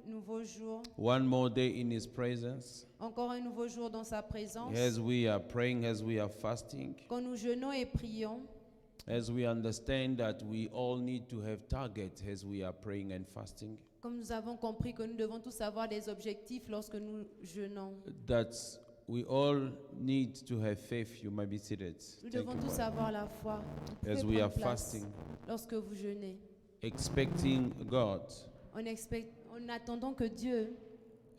nouveau jour, one more day in His presence. encore un nouveau jour dans sa présence. As we are praying, as we are fasting, Quand nous jeûnons et prions, as we understand that we all need to have targets as we are praying and fasting, comme nous avons compris que nous devons tous avoir des objectifs lorsque nous jeûnons. that we all need to have faith. You might be seated. Nous Thank devons you, tous Father. avoir la foi. Vous pouvez As we prendre are place fasting, lorsque vous jeûnez. expecting God, En attendant que Dieu,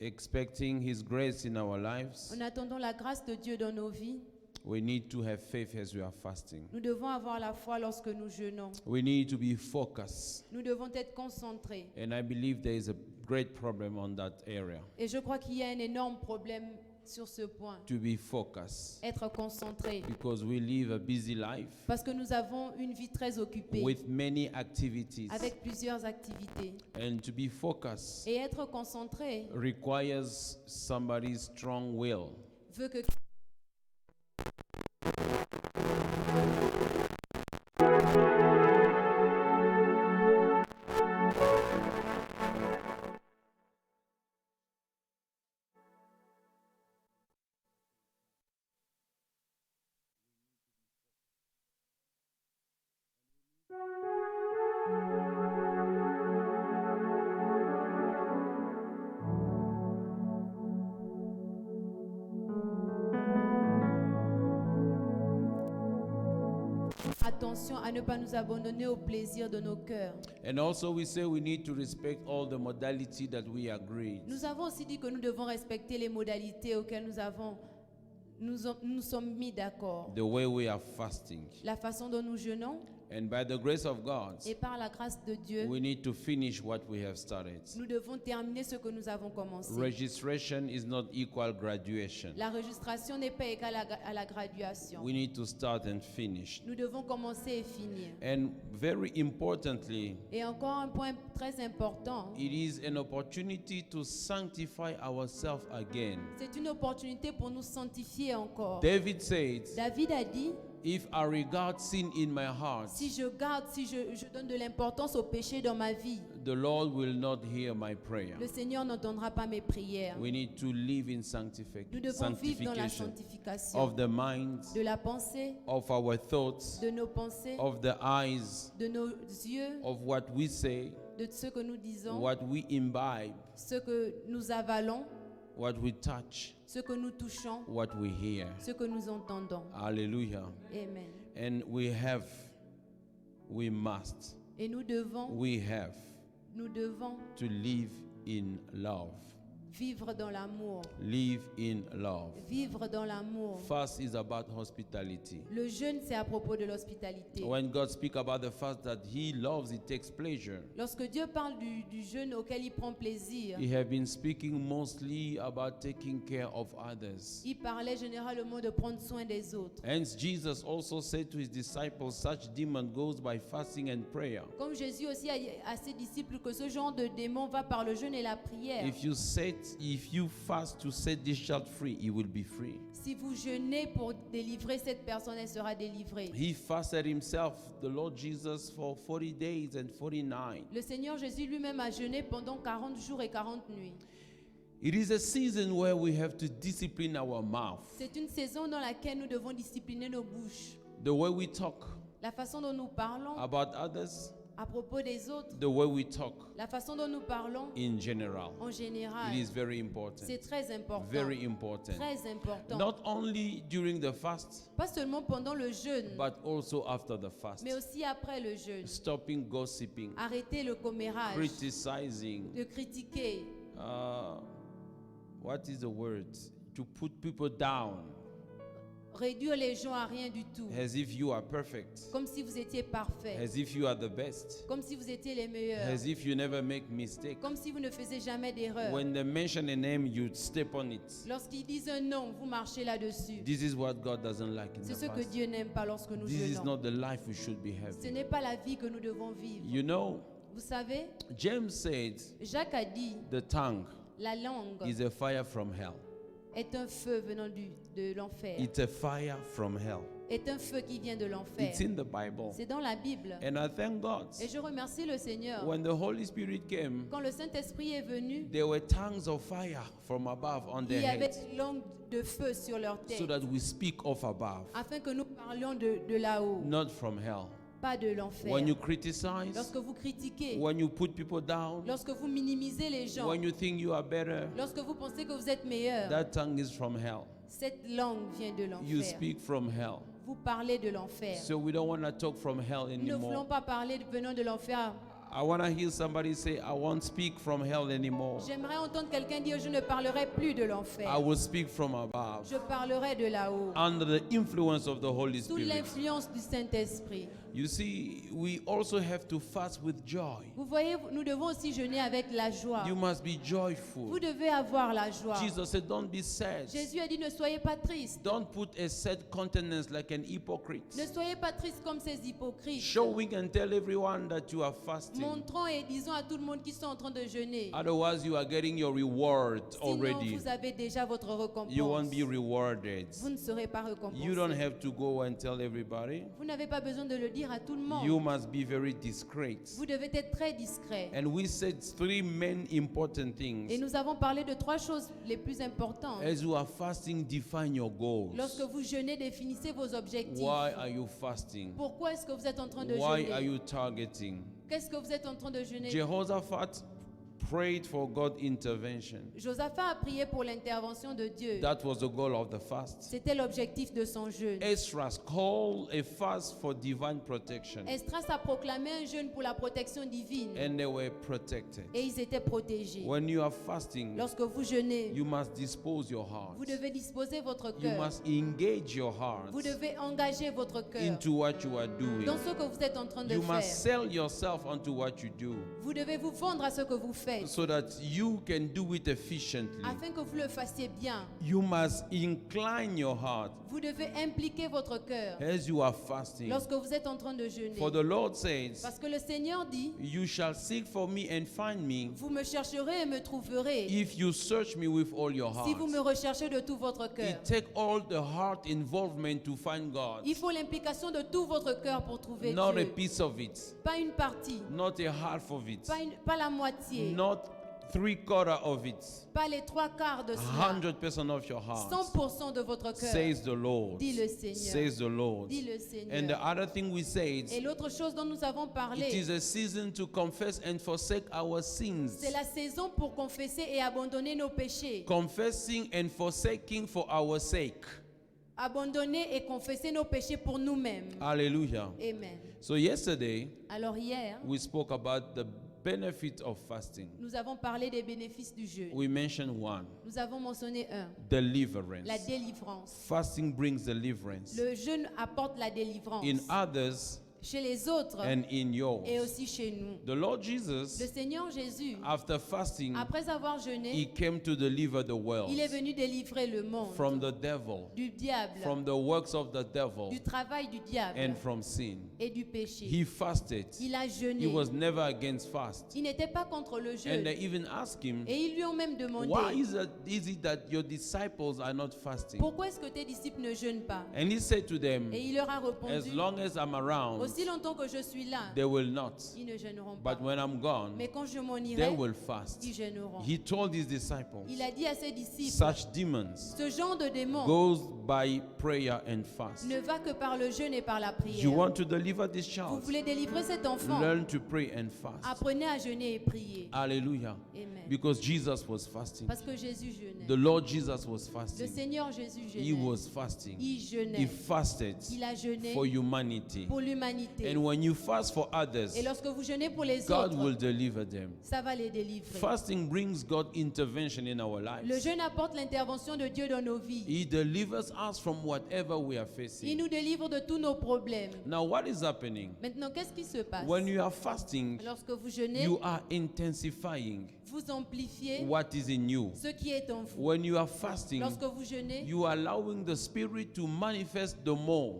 expecting His grace in our lives, en attendant la grâce de Dieu dans nos vies, we need to have faith as we are fasting. nous devons avoir la foi lorsque nous jeûnons. We need to be focused. Nous devons être concentrés. And I believe there is a great problem on that area. Et je crois qu'il y a un énorme problème sur ce point. To be focused. Être concentré. Because we live a busy life Parce que nous avons une vie très occupée with many activities. avec plusieurs activités. And to be focused Et être concentré requires somebody's strong will. veut que attention à ne pas nous abandonner au plaisir de nos cœurs. And also we say we need to respect all the modality that we agreed. Nous avons aussi dit que nous devons respecter les modalités auxquelles nous sommes mis d'accord. The way we are fasting. La façon dont nous jeûnons And by the grace of God, et par la grâce de Dieu, we need to finish what we have started. nous devons terminer ce que nous avons commencé. Registration is not equal graduation. La registration n'est pas égale à la graduation. We need to start and finish. Nous devons commencer et finir. And very importantly, Et encore un point très important, it is an opportunity to sanctify ourselves again. c'est une opportunité pour nous sanctifier encore. David said, David a dit, if I regard sin in my heart, si je donne de l'importance au péché dans ma vie, the Lord will not hear my prayer. le Seigneur n'entendra pas mes prières. We need to live in Nous devons vivre dans la sanctification sanctification of the mind, de la pensée, of our thoughts, de nos pensées, of the eyes, de nos yeux, of what we say, de ce que nous disons, what we imbibe, ce que nous avalons, what we touch, ce que nous touchons, what we hear. ce que nous entendons. Hallelujah. Amen. And we must, Et nous devons to live in love. vivre dans l'amour. Live in love. Vivre dans l'amour. Fast is about hospitality. Le jeûne, c'est à propos de l'hospitalité. When God speaks about the fast that He loves, He takes pleasure. Lorsque Dieu parle du jeûne auquel il prend plaisir, He has been speaking mostly about taking care of others. il parlait généralement de prendre soin des autres. Hence, Jesus also said to His disciples, such demon goes by fasting and prayer. Comme Jésus aussi a dit à ses disciples que ce genre de démon va par le jeûne et la prière. If you fast to set this child free, he will be free. Si vous jeûnez pour délivrer cette personne, elle sera délivrée. He fasted himself, the Lord Jesus, for 40 days and 49. Le Seigneur Jésus lui-même a jeûné pendant 40 jours et 40 nuits. It is a season where we have to discipline our mouth. C'est une saison dans laquelle nous devons discipliner nos bouches. The way we talk La façon dont nous parlons about others, à propos des autres, the way we talk la façon dont nous parlons in general. en général, It is very important. c'est très important. Very important. Très important. Not only during the fast, Pas seulement pendant le jeûne, but also after the fast. mais aussi après le jeûne. Stopping gossiping, Arrêter le commérage, criticizing, de critiquer, what is the word? To put people down réduire les gens à rien du tout, as if you are perfect, comme si vous étiez parfait, as if you are the best, comme si vous étiez les meilleurs, as if you never make mistake. comme si vous ne faisiez jamais d'erreur. When they mention a name, you step on it. Lorsqu'ils disent un nom, vous marchez là-dessus. This is what God doesn't like in C'est the ce que fast. Dieu n'aime pas lorsque nous This is jeûnons. not the life we should be Ce having. n'est pas la vie que nous devons vivre. You know, Vous savez, James said Jacques a dit, the tongue la langue is a fire from hell. est un feu venant de l'enfer. It's a fire from hell. Est un feu qui vient de l'enfer. It's in the Bible. C'est dans la Bible. And I thank God. Et je remercie le Seigneur. When the Holy Spirit came, Quand le Saint-Esprit est venu, there were tongues of fire from above on il their y avait heads, des langues de feu sur leur tête, so that we speak of above, afin que nous parlions de là-haut, not from hell. pas de l'enfer. When you criticize, Lorsque vous critiquez, when you put people down, lorsque vous minimisez les gens, when you think you are better, lorsque vous pensez que vous êtes meilleur, that tongue is from hell. cette langue vient de You l'enfer. speak from hell. Vous parlez de l'enfer. So we don't want to talk from hell Nous ne voulons anymore. pas parler venant de l'enfer. I want to hear somebody say, I won't speak from hell anymore. J'aimerais entendre quelqu'un dire, je ne parlerai plus de l'enfer. I will speak from above, Je parlerai de là-haut, under the influence of the Holy sous Spirit. l'influence du Saint-Esprit. You see, we also have to fast with joy. Vous voyez, nous devons aussi jeûner avec la joie. You must be joyful. Vous devez avoir la joie. Jesus said, don't be sad. Jésus a dit, ne soyez pas tristes. Don't put a sad countenance like an hypocrite, Ne soyez pas tristes comme ces hypocrites. showing and tell everyone that you are fasting. Montrons et disons à tout le monde qui sont en train de jeûner. Otherwise, you are getting your reward Sinon, already. vous avez déjà votre récompense. You won't be rewarded. Vous ne serez pas récompensé. You don't have to go and tell everybody. Vous n'avez pas besoin de le dire à tout le monde. You must be very discreet. Vous devez être très discret. And we said three main important things. Et nous avons parlé de trois choses les plus importantes. As you are fasting, define your goals. Lorsque vous jeûnez, définissez vos objectifs. Why are you fasting? Pourquoi est-ce que vous êtes en train de Why are jeûner? you targeting? Qu'est-ce que vous êtes en train de jeûner? Jehoshaphat prayed for God's intervention. Josaphat a prié pour l'intervention de Dieu. That was the goal of the fast. C'était l'objectif de son jeûne. Esdras called a fast for divine protection, Esdras a proclamé un jeûne pour la protection divine. and they were protected. Et ils étaient protégés. When you are fasting, Lorsque vous jeûnez, you must dispose your heart. vous devez disposer votre You cœur. must engage your heart Vous devez engager votre cœur into what you are doing. dans ce que vous êtes en train de You must faire. sell yourself onto what you do, Vous devez vous vendre à ce que vous faites so that you can do it efficiently. afin que vous le fassiez bien. You must incline your heart Vous devez impliquer votre cœur as you are fasting. lorsque vous êtes en train de jeûner. For the Lord says, Parce que le Seigneur dit, you shall seek for me and find me vous me chercherez et me trouverez if you search me with all your si vous heart. me recherchez de tout votre cœur. It takes all the heart involvement to find God, Il faut l'implication de tout votre cœur pour trouver not a Dieu. piece of it, Pas une partie, not a half of it, pas la moitié, not 3/4 of it. pas les trois quarts de cela. 100% of your heart, 100% de votre cœur. says the Lord. Dit le Seigneur. Says the Lord. Dit le And the Seigneur. other thing we said, Et l'autre chose dont nous avons it parlé, is a season to confess and forsake our sins. c'est la saison pour confesser et abandonner nos péchés. Confessing and forsaking for our sake. Abandonner et confesser nos péchés pour nous-mêmes. Hallelujah. Amen. So yesterday Alors hier, we spoke about the benefit of fasting. nous avons parlé des bénéfices du jeûne. We mentioned one, Nous avons mentionné un, deliverance. la délivrance. Fasting brings deliverance. Le jeûne apporte la délivrance In others chez les autres and in yours. et aussi chez nous. The Lord Le Jesus, Seigneur Jésus, after fasting, après avoir he jeûné, came to deliver the world il est venu délivrer le monde from the devil, du diable, from the works of the devil, du travail du diable and from sin. et du péché. He fasted. Il a jeûné. He was never against fast. Il n'était pas contre le And jeûne. they even asked him, Et ils lui ont même demandé, why is it that your disciples are not fasting? pourquoi est-ce que tes disciples ne jeûnent pas? And he said to them, Et il leur a as répondu, long as I'm around, aussi longtemps que je suis là, they will not. ils ne jeûneront pas. But when I'm gone, Mais quand je m'en they irai, will fast. ils jeûneront. He told his disciples, Il a dit à ses disciples, such demons ce genre de démon goes by prayer and fast. ne va que par le jeûne et par la You prière. want to deliver this Vous child? voulez délivrer cet enfant? Learn to pray and fast. Apprenez à jeûner et prier. Hallelujah. Amen. Because Jesus was fasting. Parce que Jésus jeûnait. The Lord Jesus was Le fasting. Seigneur Jésus He jeûnait. was fasting. Il He jeûnait. fasted Il a jeûné for humanity. pour l'humanité. And when you fast for others, Et lorsque vous jeûnez pour les God will autres, deliver them. ça va les délivrer. Fasting brings God intervention in our Le lives. jeûne apporte l'intervention de Dieu dans nos vies. He delivers us from whatever we are Il facing. nous délivre de tous nos problèmes. Now, what is happening? Maintenant, qu'est-ce qui se passe? When you are fasting, Lorsque vous jeûnez, you are intensifying vous amplifiez what is in you. ce qui est en vous. When you are fasting, Lorsque vous jeûnez, you are allowing the Spirit to manifest the more.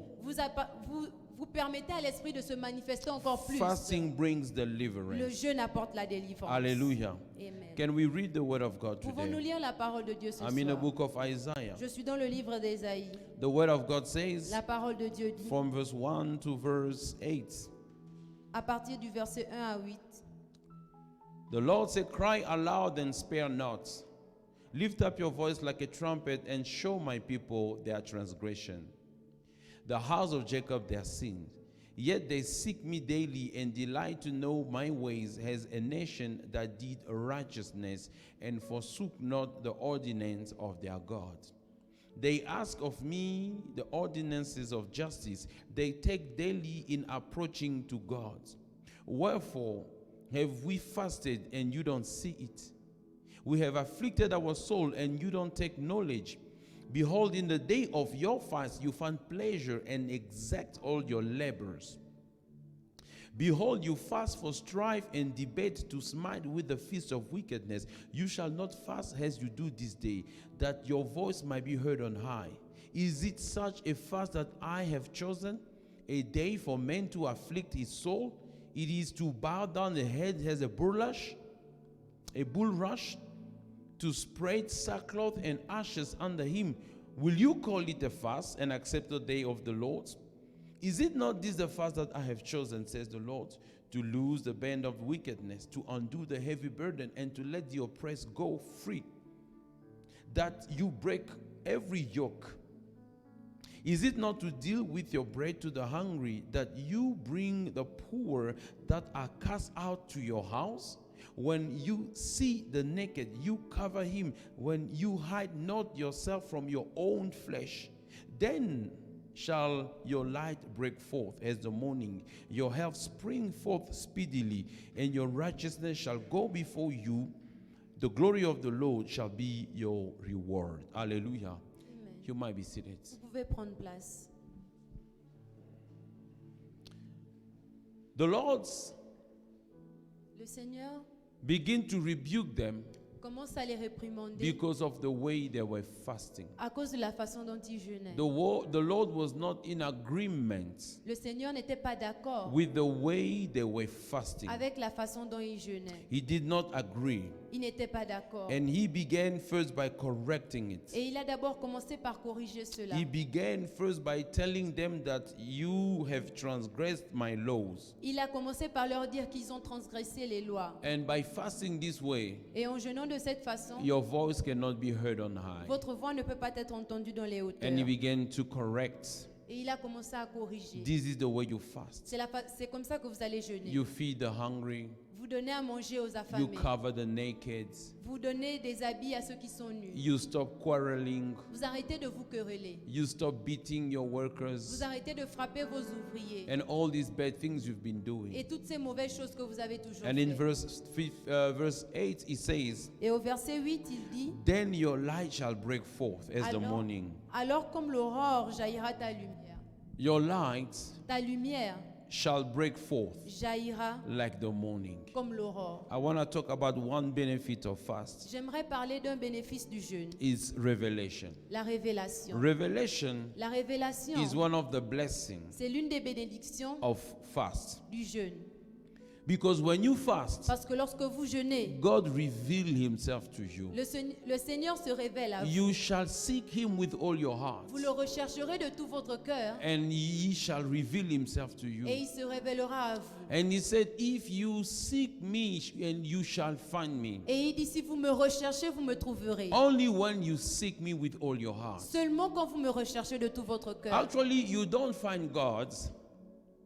vous permettez à l'esprit de se manifester encore plus. Fasting brings Le deliverance. jeûne apporte la délivrance. Hallelujah. Amen. Can we read the word of God Pouvons-nous today? lire la parole de Dieu ce I'm in the soir? book of Isaiah. Je suis dans le livre d'Ésaïe. The word of God says, La parole de Dieu dit, from verse 1 to verse 8, à partir du verset 1 à 8, the Lord said, cry aloud and spare not. Lift up your voice like a trumpet and show my people their transgression, the house of Jacob their sin. Yet they seek me daily and delight to know my ways, as a nation that did righteousness and forsook not the ordinance of their God. They ask of me the ordinances of justice. They take daily in approaching to God. Wherefore have we fasted and you don't see it? We have afflicted our soul and you don't take knowledge. Behold, in the day of your fast you find pleasure and exact all your labors. Behold, you fast for strife and debate, to smite with the fist of wickedness. You shall not fast as you do this day, that your voice might be heard on high. Is it such a fast that I have chosen? A day for men to afflict his soul? It is to bow down the head as a bulrush, to spread sackcloth and ashes under him. Will you call it a fast and accept the day of the Lord? Is it not this the fast that I have chosen, says the Lord, to loose the band of wickedness, to undo the heavy burden, and to let the oppressed go free, that you break every yoke? Is it not to deal with your bread to the hungry, that you bring the poor that are cast out to your house? When you see the naked, you cover him. When you hide not yourself from your own flesh, then shall your light break forth as the morning, your health spring forth speedily, and your righteousness shall go before you. The glory of the Lord shall be your reward. Hallelujah. Amen. You might be seated. Vous pouvez prendre place. The Lord's Le Seigneur begin to rebuke them commence à les réprimander because of the way they were fasting. à cause de la façon dont ils jeûnaient. The Lord was not in agreement Le Seigneur n'était pas d'accord with the way they were fasting. avec la façon dont ils jeûnaient. He did not agree. Il n'était pas d'accord. And he began first by correcting it. Et il a d'abord commencé par corriger cela. He began first by telling them that you have transgressed my laws. Il a commencé par leur dire qu'ils ont transgressé les lois. And by fasting this way, Et en jeûnant de cette façon, your voice cannot be heard on high. votre voix ne peut pas être entendue dans les hauteurs. And he began to correct. Et il a commencé à corriger. This is the way you fast. C'est comme ça que vous allez jeûner. You feed the hungry. Vous donnez à manger aux You affamés. cover the naked. Vous donnez des habits à ceux qui sont nus. You stop quarreling. Vous arrêtez de vous quereller. You stop beating your Vous workers. arrêtez de frapper vos ouvriers. And all these bad things you've been Et doing. toutes ces mauvaises choses que vous avez toujours And in faites. verse 8, it says, Et au verset 8, il dit, then your light shall break forth as the morning. alors comme l'aurore jaillira ta lumière. Your light Ta lumière shall break forth jaillira like the morning. comme l'aurore. I want to talk about one benefit of fast. J'aimerais parler d'un bénéfice du jeûne, Is revelation. la révélation. Revelation La révélation, is one of the blessings c'est l'une des bénédictions of fast. du jeûne. Because when you fast, Parce que lorsque vous jeûnez, God reveals himself to you. le Seigneur se révèle à vous. You shall seek him with all your heart, Vous le rechercherez de tout votre cœur and he shall reveal himself to et you. il se révélera à vous. And he said, if you seek me, and you shall find me. Et il dit, si vous me recherchez, vous me trouverez. Only when you seek me with all your heart. Seulement quand vous me recherchez de tout votre cœur. Actually, you don't find God.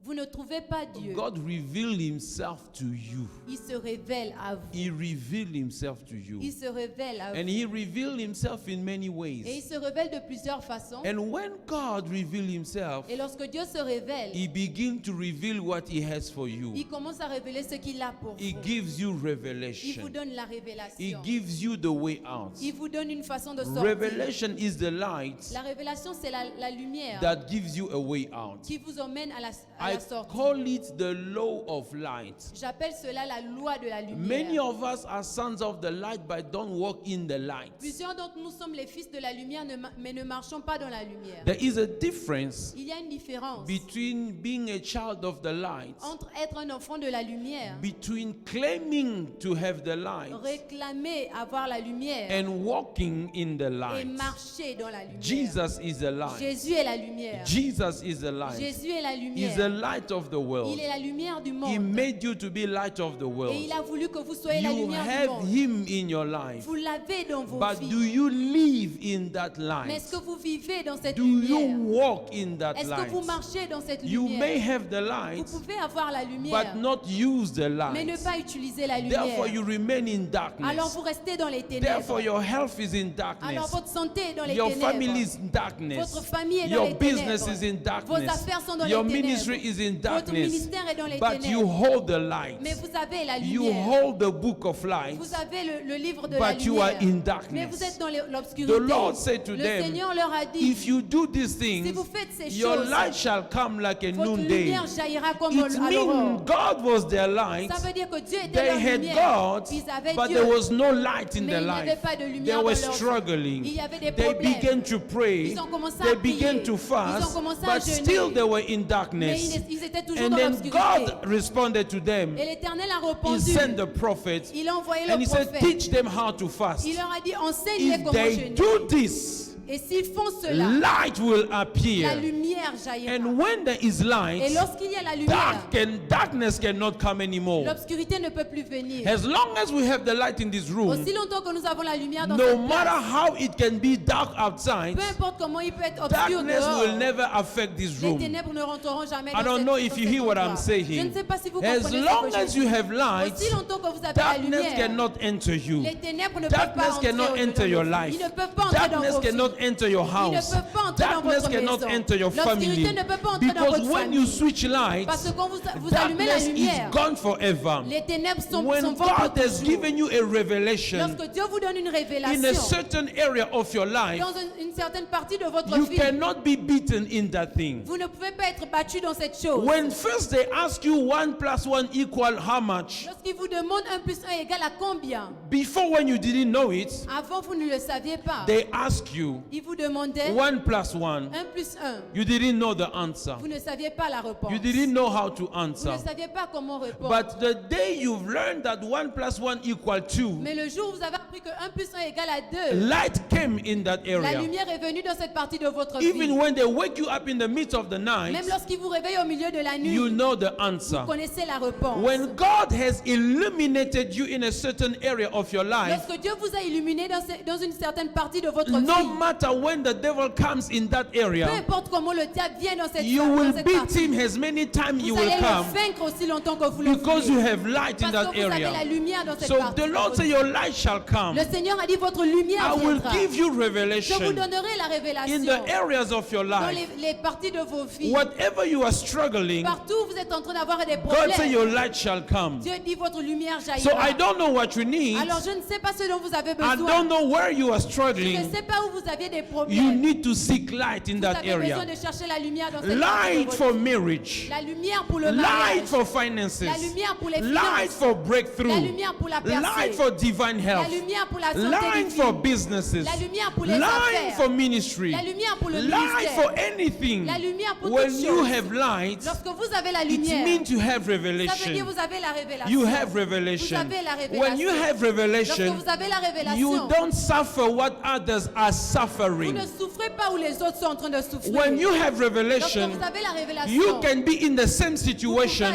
Vous ne trouvez pas Dieu. God revealed himself to you. Il se révèle à vous. He revealed himself to you. Il se révèle à And vous. he revealed himself in many Et il ways. se révèle de plusieurs façons. And when God revealed himself, Et lorsque Dieu se révèle, he begins to reveal what he has for you. il commence à révéler ce qu'il a pour He vous. gives you Il vous revelation. donne la He révélation. gives you the way out. Il vous donne une façon de sortir. Revelation is the light La révélation, c'est la lumière that gives you a way out. qui vous emmène à I la sortie. call it the law of light. J'appelle cela la loi de la Many lumière. of us are sons of the light, but don't walk in the light. Plusieurs d'entre nous sommes les fils de la lumière, mais ne marchons pas dans la lumière. There is a difference Il y a une différence between being a child of the light, entre être un enfant de la lumière, between claiming to have the light, réclamer avoir la lumière and walking in the et light. marcher dans la lumière. Jesus is the light. Jésus est la lumière. Jesus is the light. Jésus est la He's the lumière. light of the world. Il est la lumière du He monde. made you to be light of the Et world. il a voulu que vous soyez la You lumière du have monde. him in your life. Vous l'avez dans vos But do vies. you live in that Mais light? est-ce que vous vivez dans cette Do you lumière? walk in that Est-ce que vous light? marchez dans cette You may lumière? have the Vous light, pouvez avoir la lumière, but not use the mais ne light. pas utiliser la Therefore, lumière. you remain in Alors darkness. vous restez dans les Therefore, ténèbres. your health is in Alors darkness. votre santé est dans les Your family ténèbres. is in darkness. Votre famille est dans Your les business ténèbres. is in Vos darkness. affaires sont dans Your les ténèbres. ministry is in Votre darkness. ministère est dans les But you ténèbres. hold the light. Mais vous avez la You lumière. hold the book of light. Vous avez le livre de la But you are lumière. in Mais darkness. vous êtes dans l'obscurité. The Lord said to Le them, Seigneur leur a dit, if you do these si things, vous faites ces your choses, light shall come like a votre noonday. lumière jaillira comme It à means l'aurore. God was their light. Ça veut dire que Dieu était They leur had lumière. God, Ils avaient but Dieu, there was no light in mais their il n'y avait life. pas de They lumière dans were leur vie. struggling. Il y avait des They problèmes. began to pray. Ils ont commencé à They prier. began to Ils ont fast, commencé à but jeûner. still they were in Mais darkness. ils étaient toujours And dans then l'obscurité. God responded to them. Et l'Éternel a He répondu. sent the prophet Il a envoyé and le he said, prophète. teach them how to fast. Il leur a dit, enseigne-les If comment they jeûner. do this, Et s'ils font cela, light will la appear. lumière jaillira. And when there is Et light, lorsqu'il y a la lumière, darkness cannot come anymore. l'obscurité ne peut plus venir. As long as we have the light in this room, Aussi longtemps que nous avons la lumière dans no cette matter place, how it can be dark outside, peu importe comment il peut être obscur darkness will dehors, never affect this les room. ténèbres ne rentreront jamais I dans don't cette know if dans you cet hear what I'm endroit. saying. Je ne sais pas si vous As comprenez long ce que as je you dis. have light, Aussi longtemps que vous avez la darkness lumière, cannot enter you. les ténèbres ne peuvent pas Darkness entrer cannot au-dedans enter de your vous. life. Ils ne peuvent pas entrer dans Darkness vos cannot vies. enter your Ils ne house. peuvent pas entrer dans Darkness votre cannot maison. enter your family. L'obscurité ne peut pas entrer dans Because votre when you famille. switch lights, Parce que quand vous allumez la darkness is lumière, gone forever. les ténèbres sont When vont pour God has toujours. given you a revelation Lorsque Dieu vous donne une in a révélation certain area of your life, dans une certaine partie de votre you vie, cannot be beaten in that thing. vous ne pouvez pas être battu dans cette chose. When first they ask you 1 + 1 = how much, Lorsqu'il vous demande 1 + 1 égale à combien, before when you didn't know it, avant vous ne le saviez pas. they ask you Il vous demandait 1 + 1. 1 + 1. You didn't know the answer. Vous ne saviez pas la réponse. You didn't know how to Vous answer. ne saviez pas comment répondre. But the day you've learned that 1 + 1 = 2, Mais le jour où vous avez appris que 1 + 1 égale à 2, light came in that la area. lumière est venue dans cette partie de votre vie. Even when they wake you up in the midst of the night, Même lorsqu'il vous réveille au milieu de la nuit, you know the answer. vous connaissez la réponse. When God has illuminated you in a certain area of your life, Lorsque Dieu vous a illuminé dans une certaine partie de votre no vie, matter when the devil comes in that peu area, importe comment le diable vient dans cette, you dans will cette beat partie, him as many times you vous will allez come le vaincre aussi longtemps que vous le because you voulez. have light in Parce that que vous avez la area. lumière dans cette So partie. the de Lord votre said, vie. your light shall come. Le Seigneur a dit votre lumière I will viendra. give you Je vous revelation donnerai la in révélation the areas of your dans life. les parties de vos vies. Whatever you are struggling, Partout où vous êtes en train d'avoir des God said problèmes, your light shall come. Dieu dit votre lumière So jaillira. I don't know what you need. Alors je ne sais pas ce dont vous avez I besoin. don't know where you are Je ne struggling. sais pas où vous aviez des You problèmes. need to seek light in Vous that avez besoin area. de chercher la lumière dans cette partie de Light votre for vie. marriage. La lumière pour le Light mariage. for finances. La lumière pour les Light finances. for La breakthrough. lumière pour la Light percée. for divine La health. lumière pour la santé Light divine. for businesses. La lumière pour les Light affaires. for ministry. La lumière pour le Light ministère. for anything. La lumière pour When toute you chose. have light, Lorsque vous avez la it lumière, means you have ça veut dire revelation. vous avez la révélation. You have Vous revelation. avez la révélation. When you have Lorsque revelation, vous avez la révélation, you don't suffer what others are vous suffering. ne souffrez pas où les autres sont en train de souffrir. When you have Lorsque revelation, vous avez la révélation, you can be in the same vous situation,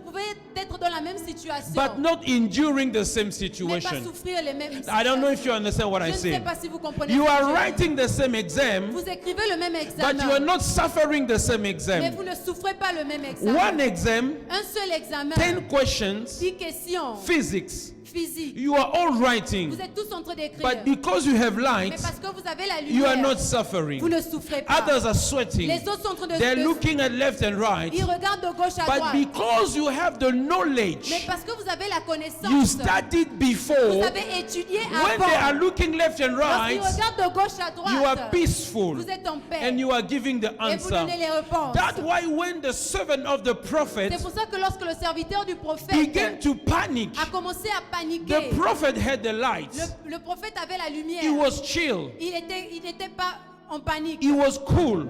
pouvez être dans la même situation, but not enduring the same mais pas situation. souffrir les mêmes I don't know if you situations. understand what Je I ne sais say. pas si vous comprenez. You ce que are je dis. writing the same exam, Vous écrivez le même but you are examen, not suffering the same mais exam. vous ne souffrez pas le même examen. One exam, Un seul examen, 10 questions, 10 questions physics. physiques. You are all writing. Vous êtes tous en train décrire. But because you have Mais light, parce que vous avez la you are lumière, not suffering. vous ne souffrez pas. Others are sweating. Les autres sont en train de They're looking at left and right. Ils regardent de gauche à But droite. because you have the Mais knowledge, parce que vous avez la you connaissance, studied vous before, avez étudié when they are avant. looking left and Lorsqu'ils right, regardent de gauche à you are droite, peaceful vous êtes en paix. and you are giving the Et vous donnez answer. les réponses. That's why when the servant of the prophet C'est pour ça que lorsque le serviteur du prophète began to panic, a commencé à the paniquer, prophet had the light. le prophète avait la lumière. He was chill. Il n'était pas en panique. He was cool.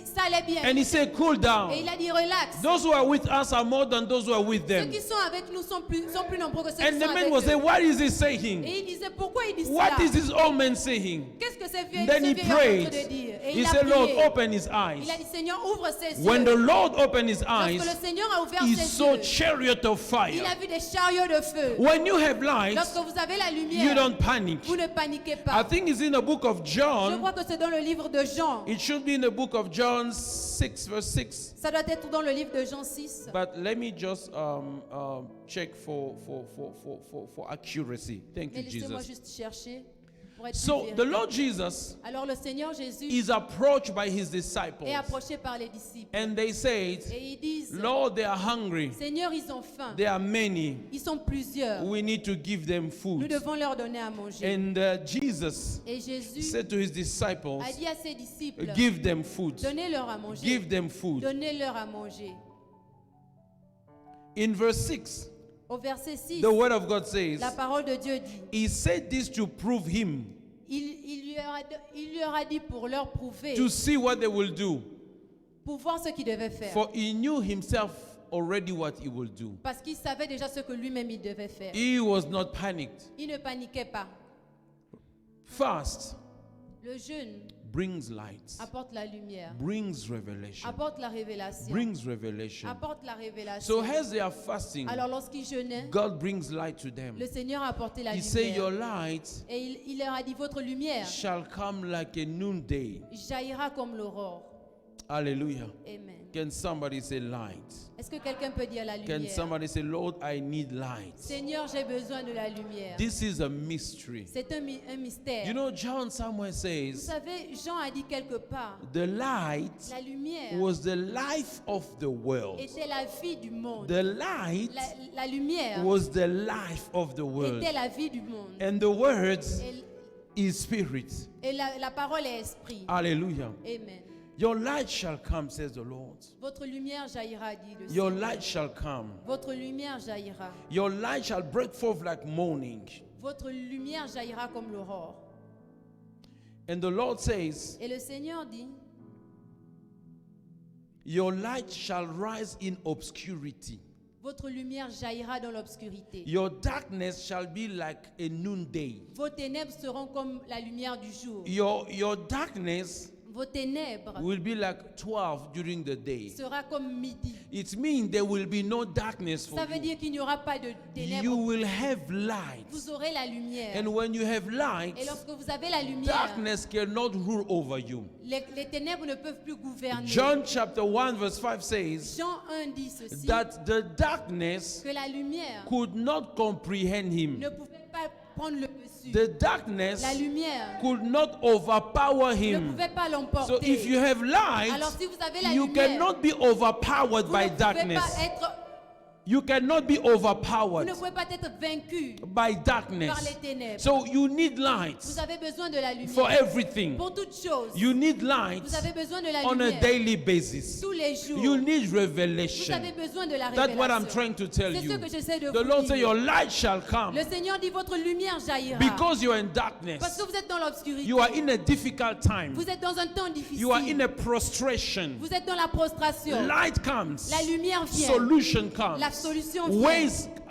Ça allait bien. And he said, cool Et down. il a dit relax. Those who are with us are more than those who are with Ceux them. qui sont avec nous sont plus nombreux que ceux And qui the sont man avec was saying, eux. what is he saying? Et il disait pourquoi il dit cela? What is this old man saying? Qu'est-ce que ce vieux Then he est en train prayed. de dire? Et He il a said, Lord, prié. open his eyes. Il a dit Seigneur ouvre ses When the yeux. Lord opened his Lorsque eyes, le Seigneur a ouvert he ses saw yeux, chariot of il fire. a vu des chariots de feu. When you have light, Lorsque vous avez la you lumière, don't panic. vous ne paniquez I pas. think it's in the book of Je John. crois que c'est dans le livre de Jean. It should be in the book of John 6, verse 6. Ça doit être dans le livre de Jean 6. But let me just check for accuracy. Thank Mais you, laissez-moi Jesus. juste chercher pour être So plus the véridique. Lord Jesus Alors le Seigneur Jésus is approached by his disciples. est approché par les disciples. And they said, Et ils disent, Lord, they are hungry. Seigneur, ils ont faim. They are many. Ils sont plusieurs. We need to give them Nous food. devons leur donner à manger. And Jesus Et Jésus said to his disciples, a dit à ses disciples, give them food. donnez-leur à manger. Give them food. Donnez-leur à manger. In verse 6, Au verset 6, the word of God says, la parole de Dieu dit, he said this to prove him, il leur a dit pour leur prouver, to see what they will do. pour voir ce qu'il devait faire. For he knew himself already what he will do. Parce qu'il savait déjà ce que lui-même il devait faire. He was not panicked. Il ne paniquait pas. Fast Le jeûne brings light, apporte la lumière, brings revelation, apporte la révélation, brings revelation. apporte la révélation. So as they are fasting, Alors lorsqu'ils jeûnaient, God brings light to them. le Seigneur a apporté la He said, your lumière. light Et il leur a dit, votre lumière shall come like a noonday. jaillira comme l'aurore. Hallelujah. Amen. Can somebody say light? Est-ce que quelqu'un peut dire la Can lumière? somebody say, Lord, I need light? Seigneur, j'ai besoin de la lumière. This is a mystery. C'est un mystère. You know, John somewhere Vous says, savez, Jean a dit quelque part, the light la lumière was the life of the world. était la vie du monde. The light La lumière was the life of the world. était la vie du monde. And the words Et, is spirit. et la parole est esprit. Hallelujah. Amen. Your light shall come, says the Lord. Votre lumière jaillira, dit le Your Seigneur. light shall come. Votre lumière jaillira. Your light shall break forth like morning. Votre lumière jaillira comme l'aurore. And the Lord says, Et le Seigneur dit, your light shall rise in obscurity. votre lumière jaillira dans l'obscurité. Your darkness shall be like a noonday. Vos ténèbres seront comme la lumière du jour. Your darkness Vos ténèbres will be like 12 during the day. sera comme midi. It means there will be no darkness for Ça veut you. dire qu'il n'y aura pas de You ténèbres. will have light. Vous aurez la lumière. And when you have light, Et lorsque vous avez la lumière, darkness cannot rule over you. les ténèbres ne peuvent plus gouverner. John chapter 1 verse 5 says Jean 1 dit ceci, that the darkness que la lumière could not comprehend him. ne pouvait pas prendre le dessus. The darkness La lumière could not overpower ne him. pouvait pas So l'emporter. if you have light, Alors si vous avez la you lumière, cannot be overpowered vous by ne pouvez darkness. pas être, You cannot be vous overpowered ne pouvez pas être vaincu by par les darkness. ténèbres. So you need light Vous avez besoin de la for lumière. everything. Pour toutes choses, You need light vous avez besoin de la on a lumière. daily basis. Tous les jours, You need vous avez revelation. besoin de la That's what I'm révélation. trying to tell C'est you. ce que j'essaie de The vous Lord said, Your dire. light shall come Le Seigneur dit votre lumière jaillira. because you are in Parce darkness. que vous êtes dans l'obscurité. You are in a difficult time. Vous êtes dans un temps difficile. You are in a prostration. Vous êtes dans la prostration. Light comes. La lumière vient. Solution comes. La solution vient.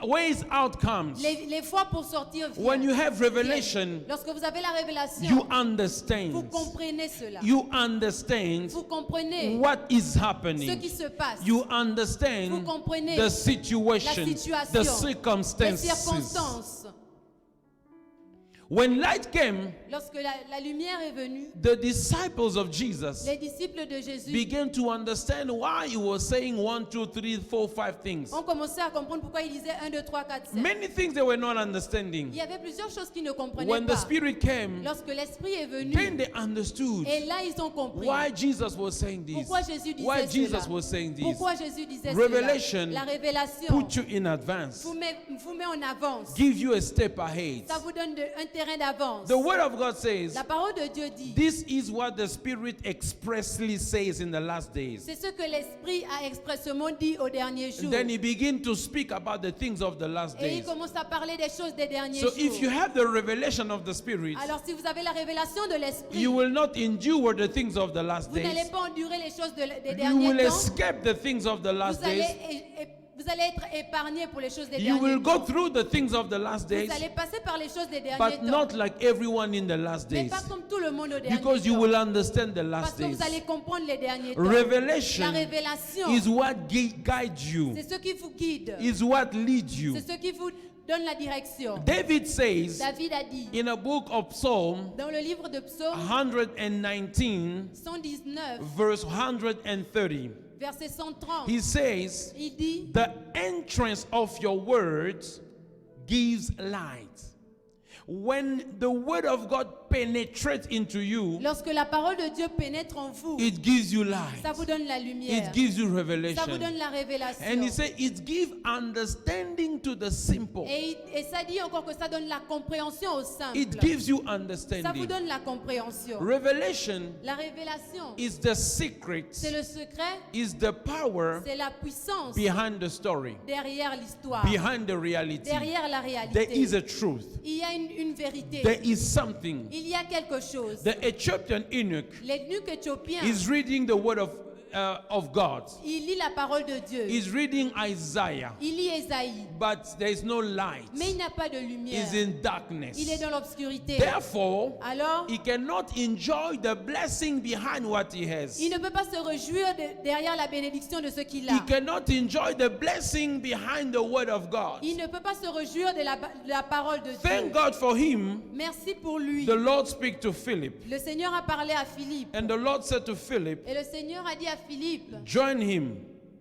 Ways out comes. Les fois pour sortir viennent. When you have revelation, Viennent. Lorsque vous avez la révélation, you vous understand. comprenez cela. You understand Vous comprenez what is ce happening. qui se passe. You Vous understand comprenez the la situation, situation, the les circumstances. circonstances. When light came, Lorsque la lumière est venue, the disciples of Jesus les disciples de Jésus began to understand why he was saying 1, 2, 3, 4, 5 things. ont commencé à comprendre pourquoi il disait 1, 2, 3, 4, 5. Many things they were not Il understanding. y avait plusieurs choses qu'ils ne comprenaient When the pas. Spirit came, Lorsque l'Esprit est venu, then they understood et là ils ont compris why Jesus was saying this. pourquoi Jésus disait Why Jesus cela. was saying this. Pourquoi Jésus disait Revelation cela. La révélation Put you in advance. vous met en avance. Give you a step ahead. Ça vous donne un terrain d'avance. The Word of God says, La parole de Dieu dit, this is what the Spirit expressly says in the last days. c'est ce que l'Esprit a expressément dit aux derniers jours. And then he began to speak about the things of the last Et il days. commence à parler des choses des derniers So jours. if you have the revelation of the Spirit, Alors si vous avez la révélation de l'Esprit, you will not endure the things of the last vous n'allez days. pas endurer les choses des You derniers will temps. escape the things of the last days. Vous allez être épargné pour les choses des You derniers will go temps. through the things of the last Vous days, allez passer par les choses des derniers but temps. not like everyone in the last Mais days. pas comme tout le monde aux derniers Because you temps. will understand the Parce last que days. vous allez comprendre les derniers temps. Revelation La révélation, is what guides you, c'est ce qui vous guide. is what leads you. C'est ce qui vous donne la direction. David says David a dit in a book of Psalm dans le livre de Psaume 119, 119, verse 130, verset 130, he says, il dit, the entrance of your words gives light. When the word of God penetrates into you, lorsque la parole de Dieu pénètre en vous, it gives you light. ça vous donne la lumière. It gives you Ça vous revelation. donne la révélation. And he said it gives understanding to the simple. Et ça dit encore que ça donne la compréhension au simple. It gives you Ça vous understanding. donne la compréhension. Revelation La révélation, is the secret, c'est le secret, is the power c'est la puissance behind the story, derrière l'histoire, behind the reality. derrière la There is réalité. a truth. Il y a une vérité. There is something. Il y a quelque chose. The Ethiopian eunuch L'eunuque éthiopien, is reading the word of God. il lit la parole de Dieu. He's reading Isaiah, Il lit Ésaïe. but there is no light. Mais il n'a pas de lumière. He's in darkness. Il est dans l'obscurité. Therefore, Alors, he cannot enjoy the blessing behind what he has. il ne peut pas se réjouir derrière la bénédiction de ce qu'il a. He cannot enjoy the blessing behind the word of God. Il ne peut pas se réjouir de la parole de Dieu. Thank God for him. Merci pour lui. The Lord spoke to Philip, Le Seigneur a parlé à Philippe. and the Lord said to Philip, Et le Seigneur a dit à Philippe, join him,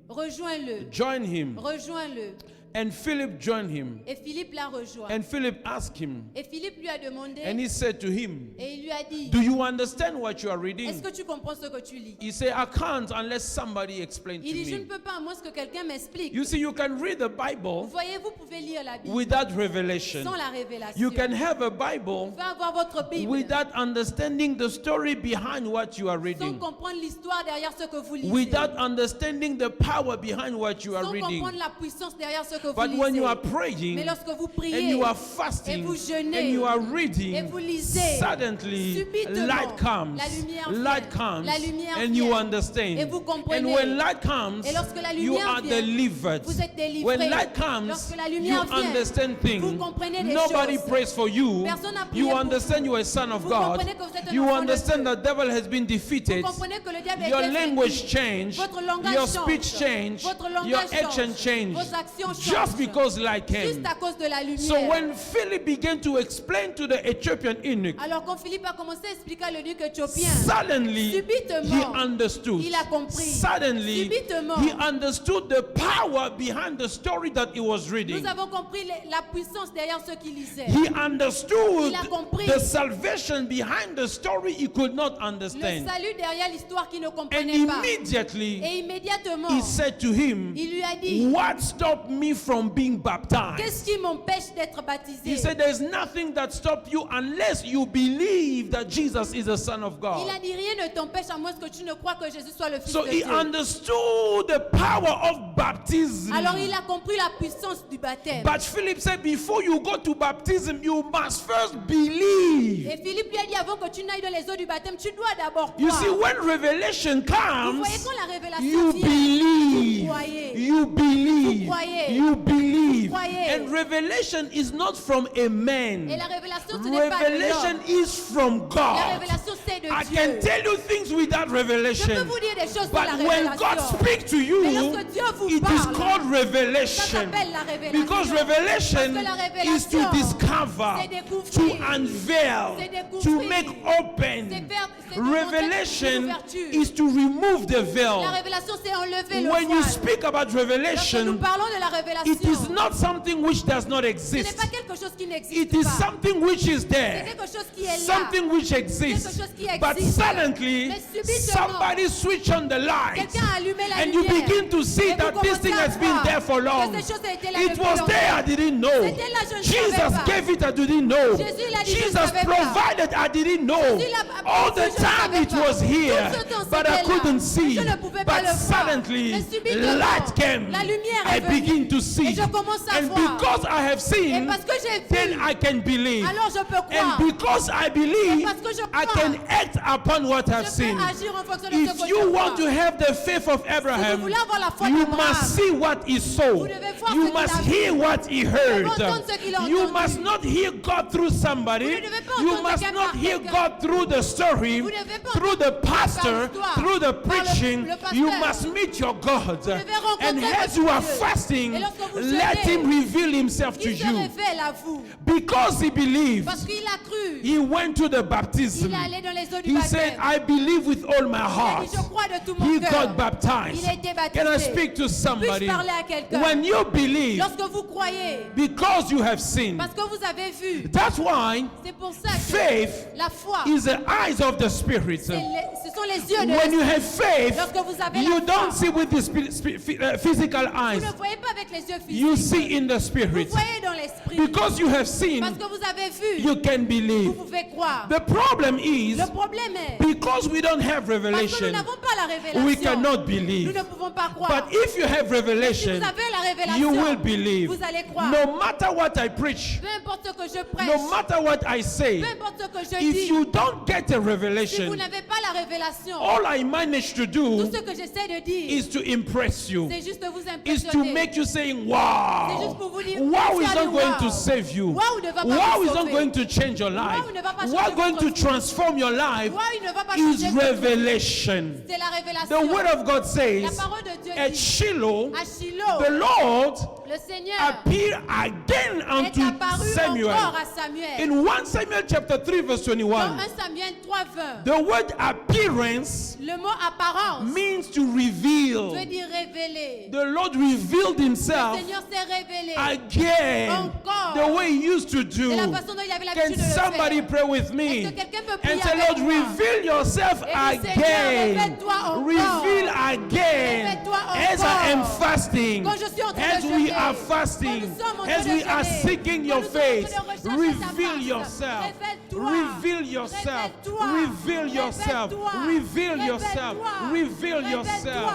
rejoins-le. join him. Rejoins-le. And Philip joined him. Et Philippe l'a rejoint. And Philip asked him, Et Philippe lui a demandé, and he said to him, et il lui a dit, do you understand what you are est-ce reading? que tu comprends ce que tu lis? He said, I can't unless somebody explains to Il dit, je ne me. peux pas à moins que quelqu'un m'explique. You see, you can read the Bible Voyez, vous pouvez lire la Bible without revelation. sans la révélation. You can have a Vous Bible pouvez avoir votre Bible without understanding the story behind what you are sans reading, comprendre l'histoire derrière ce que vous lisez. without understanding the power behind what you are Sans reading. comprendre la puissance derrière ce que vous But when you are lisez. praying Mais lorsque vous and priez you are et fasting vous jeûnez and you are et reading, vous lisez, suddenly subitement, light comes, la lumière light vient, comes, la lumière and you vient, understand. et vous comprenez. And when light comes, Et lorsque la you lumière are vient, delivered. vous êtes délivrés. When light comes, Lorsque la you lumière vient, understand things. vous comprenez des Nobody choses. prays for you. Personne n'a prié You pour understand vous. you are a son of Vous God. comprenez que vous êtes un You enfant de understand Dieu. the devil has been defeated. Vous comprenez que le diable a Your été language vaincu. changed. Votre langage Your change. speech changed. Votre langage Your change. action changed. Vos actions Just changent. because light came. Juste à cause de la lumière. So when Philip began to explain to the Ethiopian eunuch, Alors quand Philippe a commencé à expliquer à l'eunuque éthiopien, suddenly he subitement, understood. il a compris. Suddenly Subitement, he understood the power behind the story that he was reading. nous avons compris la puissance derrière ce qu'il lisait. He understood Il a compris. the salvation behind the story he could not Le understand. salut derrière l'histoire qu'il ne And comprenait pas. immediately Et immédiatement, he said to him, il lui a dit, what stopped me from being baptized? qu'est-ce qui m'empêche d'être baptisé? He said, there's nothing that stopped you unless you believe that Jesus is the Son of Il God. a dit, rien ne t'empêche à moins que tu ne crois que Jésus soit le Fils So de he Dieu. understood the power of baptism. Alors il a compris la puissance du baptême. But Philip said, before you go to baptism, you must first believe. Et Philippe lui a dit, avant que tu n'ailles dans les eaux du baptême, tu dois d'abord You croire. see, when revelation Vous comes, voyez, quand la révélation you vient, believe. vous croyez. You believe. Vous croyez. You believe. Vous croyez. And revelation is not from a man. Et la révélation, ce n'est pas de Revelation l'homme. is from La God. révélation, c'est secrets de I Dieu. can tell you things without Je peux revelation. vous dire des choses dans la But when God révélation. speaks to Mais you, lorsque Dieu vous it is parle, called ça revelation. s'appelle la révélation. Because revelation Parce que la is to révélation, discover, c'est découvrir. to unveil, C'est découvrir. to make open. C'est Revelation l'ouverture. is to remove the veil. La révélation, c'est enlever le When you voile. speak about Lorsque nous revelation, parlons de la révélation, it is not something which does not ce n'est exist. pas quelque chose qui It n'existe is pas. something which is C'est there. quelque chose qui est là. Something which Quelque exists. chose qui But existe. suddenly, Mais subitement, somebody switch on the light. quelqu'un a allumé la And you lumière. begin to see Et vous that this commencez thing à has been voir there for long. que ces choses étaient là It depuis was longtemps. there, I didn't know. C'était là, je ne savais Jesus pas. gave it, I didn't know. Jésus l'a dit, je ne Jesus savais pas. provided, I didn't know. Jésus l'a All apporté, the je ne time savais it pas. was here, Tout ce temps, but I c'était là. couldn't see. Je ne pouvais pas But le voir. suddenly, Mais subitement, light came. la lumière I est venue. begin to see. Et je commence à And voir. because I have Et seen, parce que j'ai then vu, I can believe. alors je peux croire. And because I believe, Et parce que je I crois, can act upon what I've je seen. peux agir en fonction de ce If que you je want crois. to have the faith of Si vous Abraham, voulez avoir la foi you d'Abraham, must see what he saw. vous devez voir ce You qu'il must a vu. hear what he heard. Vous devez entendre ce qu'il a You entendu. must not hear God through somebody. Vous ne devez pas You entendre must quelqu'un not par hear quelqu'un. God through the story, Vous devez pas through the pastor, l'histoire, through the par le preaching. pasteur. You must meet your God. devez rencontrer And as votre you are Dieu. fasting, Et lorsque vous let jeûnez, him reveal himself to Il se you. révèle à vous. Because he believed, Parce qu'il a cru. he went to the baptism. Il est allé dans les eaux du He said, baptême. I believe with all my Il a heart. dit, je crois de tout mon He cœur. got baptized. Il a été baptisé. Can I speak to somebody? Puis-je parler à quelqu'un? When you believe, Lorsque vous croyez, because you have seen, parce que vous avez vu, that's why c'est pour ça que faith la foi, is the eyes of the Spirit. ce sont les yeux de When you l'esprit. have faith, Lorsque vous avez you la don't foi, see with the physical vous eyes. ne voyez pas avec les yeux You physiques. see in the Vous Spirit. voyez dans l'esprit. Because you have seen, Parce que vous avez vu, you can vous believe. pouvez croire. The problem is, Le problème est, because we don't have parce que nous revelation, n'avons pas la révélation, we cannot nous believe. ne pouvons pas croire. But if you have Si revelation, vous avez la révélation, you will believe. vous allez croire. No matter what I preach, Peu importe ce que je prêche, no matter what I say, peu importe ce que je if dis, you don't get a si vous revelation, n'avez pas la révélation, all I manage to tout do ce que j'essaie de dire, is to impress you, c'est juste de vous is to impressionner. make you saying, C'est wow. juste pour vous dire, Wow is merci à not nous, going wow. to save you. Wow ne va pas Wow vous is not sauver. going to change your life. Wow ne va pas What changer going to votre vie. transform your life Wow, il ne va pas is changer votre vie. revelation. C'est la révélation. The word of God La says, parole de Dieu at dit, Shiloh, à Shiloh, the Lord le Seigneur appeared again est unto apparu Samuel. encore à Samuel. In 1 Samuel chapter 3 verse Dans 21, 1 Samuel 3:20, the word appearance le mot apparence means to reveal. veut dire révéler. The Lord revealed Le himself Seigneur s'est révélé again encore the way he used to do. de la façon dont il avait Can l'habitude de le somebody faire. pray with me Est-ce que quelqu'un peut prier and say, avec Lord, moi? reveal yourself Et dis, Seigneur, again. révèle-toi encore. Reveal again. Révèle-toi As I am encore. fasting, Quand je suis en train as de we jeûner, are quand fasting, nous sommes en train as de we are jeûner, seeking quand your nous sommes en train de face, rechercher ta reveal face, yourself. révèle-toi, Reveal yourself. révèle-toi, Reveal yourself. révèle-toi, Reveal yourself. révèle-toi, Reveal yourself. révèle-toi.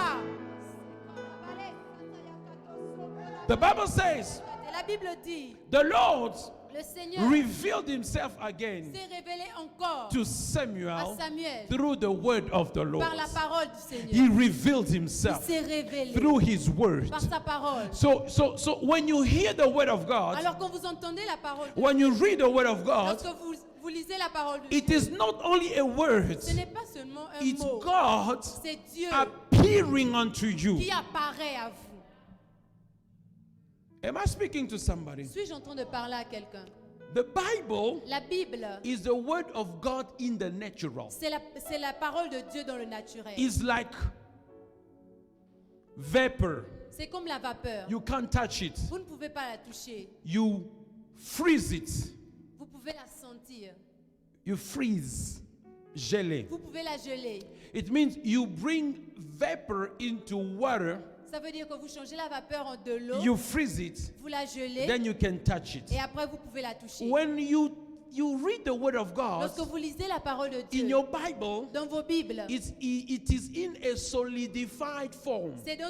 The Bible says, Et la Bible dit, the Lord le Seigneur revealed himself again s'est révélé encore to à Samuel Samuel through the word of the Lord. par la parole du He Seigneur. revealed Il himself s'est révélé through his word. par sa parole. So when you hear the word of God, Alors quand vous entendez la parole de when you read the word of God, lorsque vous lisez la parole de it Dieu, is not only a word, ce n'est pas seulement un it's mot, God c'est Dieu appearing unto you. qui apparaît à vous. Am I speaking to somebody? Suis-je en train de parler à quelqu'un? The Bible La Bible, is the word of God in the natural. c'est la parole de Dieu dans le naturel. It's like vapor. C'est comme la vapeur. You can't touch it. Vous ne pouvez pas la toucher. You freeze it. Vous pouvez la sentir. You freeze, gelé. Vous pouvez la geler. It means you bring vapor into water, Ça veut dire que vous changez la vapeur en de l'eau, you freeze it, vous la gelez then you can touch it. et après vous pouvez la toucher. When you read the word of God Lorsque vous lisez la parole de in Dieu your Bible, dans vos Bibles, it is in a solidified form, c'est dans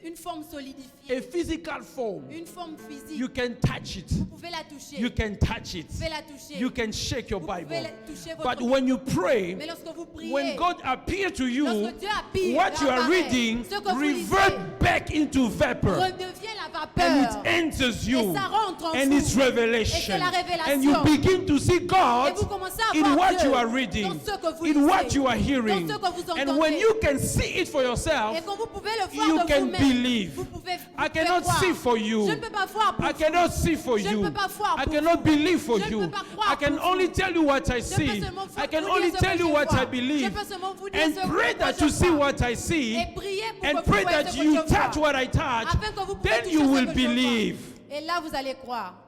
une forme a solidifiée, physical form. une forme physique. You can touch it. Vous pouvez la toucher. You can touch it. Vous pouvez la toucher. You can shake your Vous pouvez Bible. toucher votre But Bible. when you pray, Mais lorsque vous priez, when God appears to you, lorsque Dieu appuie, what you are apparaît, reading ce que vous revert lisez back into vapor. redevient la And vapeur. it enters you. Et ça rentre en And vous. it's revelation. Et c'est la révélation. And you begin to see God Et vous commencez à in voir what Dieu you are reading, dans ce que vous in what lisez, you are hearing. dans ce que vous And when entendez. you can see it for yourself, Et quand vous pouvez le voir you de can vous-même, believe. vous pouvez I cannot croire. see for you. Je ne peux pas voir pour I vous. cannot see for Je ne you. peux pas voir I pour cannot vous. believe for Je ne you. peux pas croire I can pour only vous. tell you what I Je peux see. seulement I can vous only dire ce tell que you je what vois. I believe. Je peux seulement vous dire And ce pray que that je you see vois. what I see. Et priez pour And que vous pray voyez that ce que you je vois. touch what I touch. Afin que vous puissiez Then toucher you ce will que je vois. believe. Et là, vous allez croire.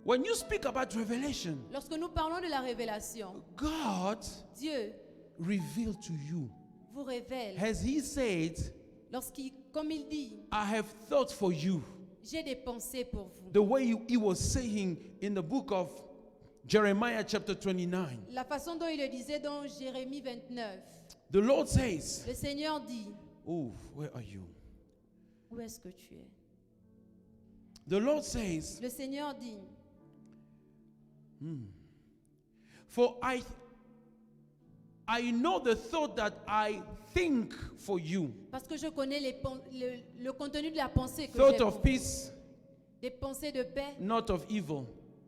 When you speak about revelation, Lorsque nous parlons de la révélation, God Dieu revealed to you. vous révèle. As He said, Comme il dit, I have thought for you. j'ai des pensées pour vous. The way He was saying in the book of Jeremiah chapter 29. La façon dont il le disait dans Jérémie 29, The Lord says, le Seigneur dit, oh, where are you? où est-ce que tu es? The Lord says, Le Seigneur dit, for I know the thought that I think for you. parce que je connais le contenu de la pensée que Thought j'ai of pour vous. peace, Des pensées de paix, not of evil,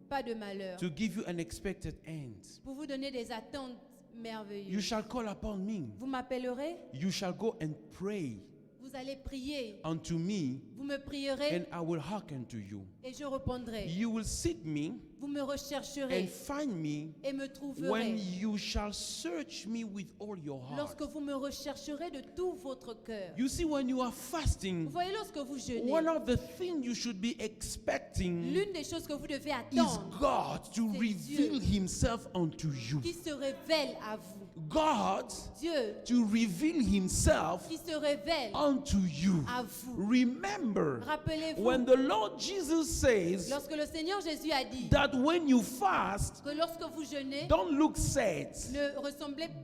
pas de malheur, to give you an expected end. pour vous donner des attentes You merveilleuses. shall call upon me. Vous m'appellerez, You shall go and pray vous allez prier, unto me, vous me prierez and I will hearken to you. et je répondrai. You will seek me Vous me rechercherez and find me et me when trouverez you shall search me with all your heart. lorsque vous me rechercherez de tout votre cœur. You see, when you are Vous fasting, voyez, lorsque vous jeûnez, one of the things you should be expecting l'une des choses que vous devez is attendre, God to C'est reveal Dieu. Himself unto you. qui se révèle à vous. God Dieu to reveal Himself qui se révèle unto you. à vous. Remember, Rappelez-vous, when the Lord Jesus says lorsque le Seigneur Jésus a dit that when you fast, que lorsque vous jeûnez, don't look sad,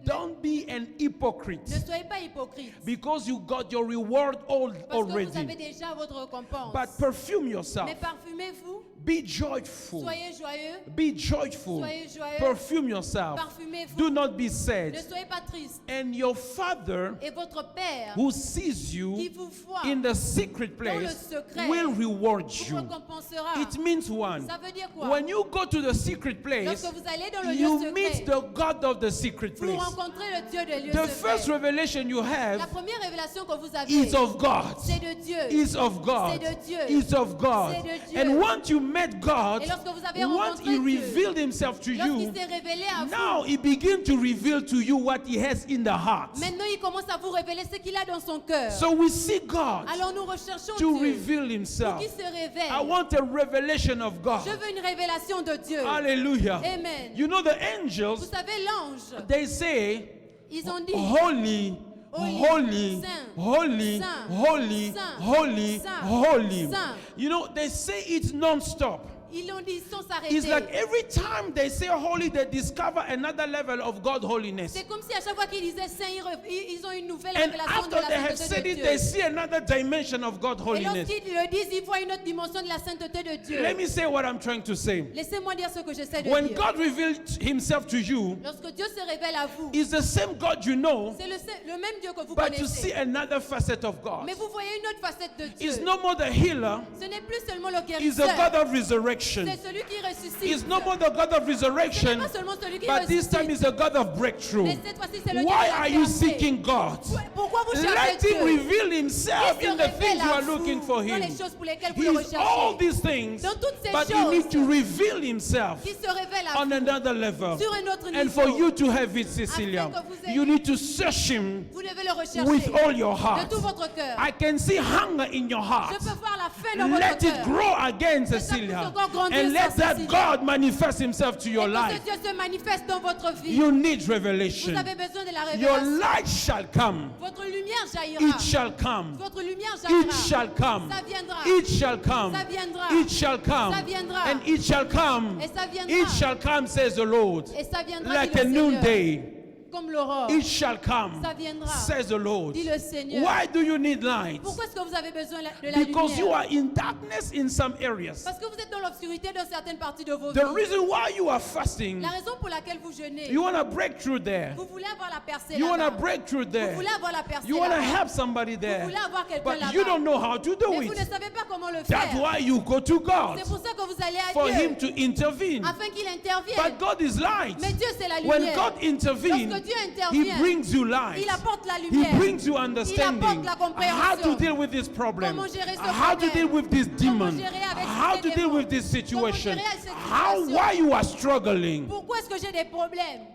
don't be an hypocrite, ne soyez pas hypocrite, because you got your reward all parce que vous avez already. déjà votre récompense. But perfume yourself. Mais parfumez-vous, Be joyful. soyez joyeux, Be joyful. soyez joyeux, Perfume yourself. parfumez-vous, Do not be ne sad. soyez pas triste. And your Father Et votre Père who sees qui you vous voit in the secret dans le place secret will reward vous you. récompensera. It means one. Ça veut dire quoi? When you go to the secret place, Lorsque vous allez dans le you lieu meet secret, the God of the secret vous place. rencontrez le Dieu des lieux The first secrets. revelation you La have première révélation que vous avez, is of God. c'est de Dieu. Is of God. C'est de Dieu. Is of God. C'est de Dieu. And once you met God, Et lorsque vous avez once rencontré He Dieu, revealed Himself to you, lorsqu'il s'est révélé à now vous, He begins to reveal to you what He has in the heart. maintenant il commence à vous révéler ce qu'il a dans son cœur. So we see God Alors nous recherchons to Dieu reveal pour Himself. qu'il se révèle. I want a revelation of God. Je veux une révélation de Dieu. Hallelujah. Amen. You know the Vous angels, savez, l'ange, they say, ils ont dit, holy, holy, Saint, holy, Saint, holy, Saint, holy, Saint, holy. Saint. You know, they say it non-stop. ils l'ont dit sans It's s'arrêter. like every time they say holy, they discover another level of God holiness. C'est comme si à chaque fois qu'ils disaient Saint, ils ont une nouvelle And révélation de after they la have sainteté said de it, Dieu. they see another dimension of God Et holiness. lorsqu'ils le disent, ils voient une autre dimension de la sainteté de Dieu. Let me say what I'm trying to say. Laissez-moi dire ce que j'essaie de When dire. God revealed Himself to you, Lorsque Dieu se révèle à vous, it's the same God you know, c'est le même Dieu que vous but you see connaissez. another facet of God. Mais vous voyez une autre facette de Dieu. He's no more the healer, Ce n'est plus seulement le He's the guérisseur. God of resurrection. C'est celui qui ressuscite. He's no more the God of Ce n'est resurrection, pas seulement celui qui but this time ressuscite. He's the God of breakthrough. Mais cette fois-ci, c'est le Dieu Why de la are you liberté. seeking God? Pourquoi vous cherchez Let Him Dieu? reveal Himself Il se in the things révèle you à are vous looking for dans Him. les choses pour lesquelles vous le He's all recherchez. these things, Dans toutes ces but He choses needs to reveal Himself qui se révèle à on vous another level. sur un autre And niveau. for you to have it, Cecilia, Afin que vous ayez- you need to search Him Vous devez le rechercher with all your de heart. tout votre cœur. I can see hunger in your Je heart. peux voir la faim dans votre Let it cœur. grow again, ça Cecilia, puisse encore grandir, and let that Cecilia. God manifest Himself to Et your que life. ce Dieu se manifeste dans votre vie. You need Vous revelation. avez besoin de la Your révélation. light shall come. Votre lumière jaillira. It shall come. Votre lumière It jaillira. shall come. Ça viendra. It shall come. Ça viendra. It shall come. Ça viendra. And it shall come. Et ça viendra. It shall come, says the Lord. Et ça viendra, Like dit a le Seigneur. noonday. comme l'aurore. It shall come, Ça viendra, says the Lord. dit le Seigneur. Why do you need light? Pourquoi est-ce que vous avez besoin de la Because you lumière? are in darkness in some areas. Parce que vous êtes dans l'obscurité dans certaines parties de vos The vies. reason why you are fasting, La raison pour laquelle vous jeûnez, you want to break through there. vous voulez avoir la percée You want to là-bas. break through Vous there. voulez avoir la percée You want to là-bas. help somebody Vous there. voulez avoir quelqu'un But là-bas. you don't know how to do Mais vous ne it. savez pas comment le That's faire. why you go to God C'est pour ça que vous allez à for Dieu Him to intervene. afin qu'il intervienne. But God is light. Mais Dieu c'est la When lumière. God intervenes, Lorsque Dieu He intervient, brings you light. il apporte la He lumière. brings you understanding. la compréhension. How to deal with this problem. Comment gérer ce How to problème. deal with this demon. gérer avec How ces to deal démons. with this situation. gérer avec cette How, situation. why you are struggling. Pourquoi est-ce que j'ai des problèmes?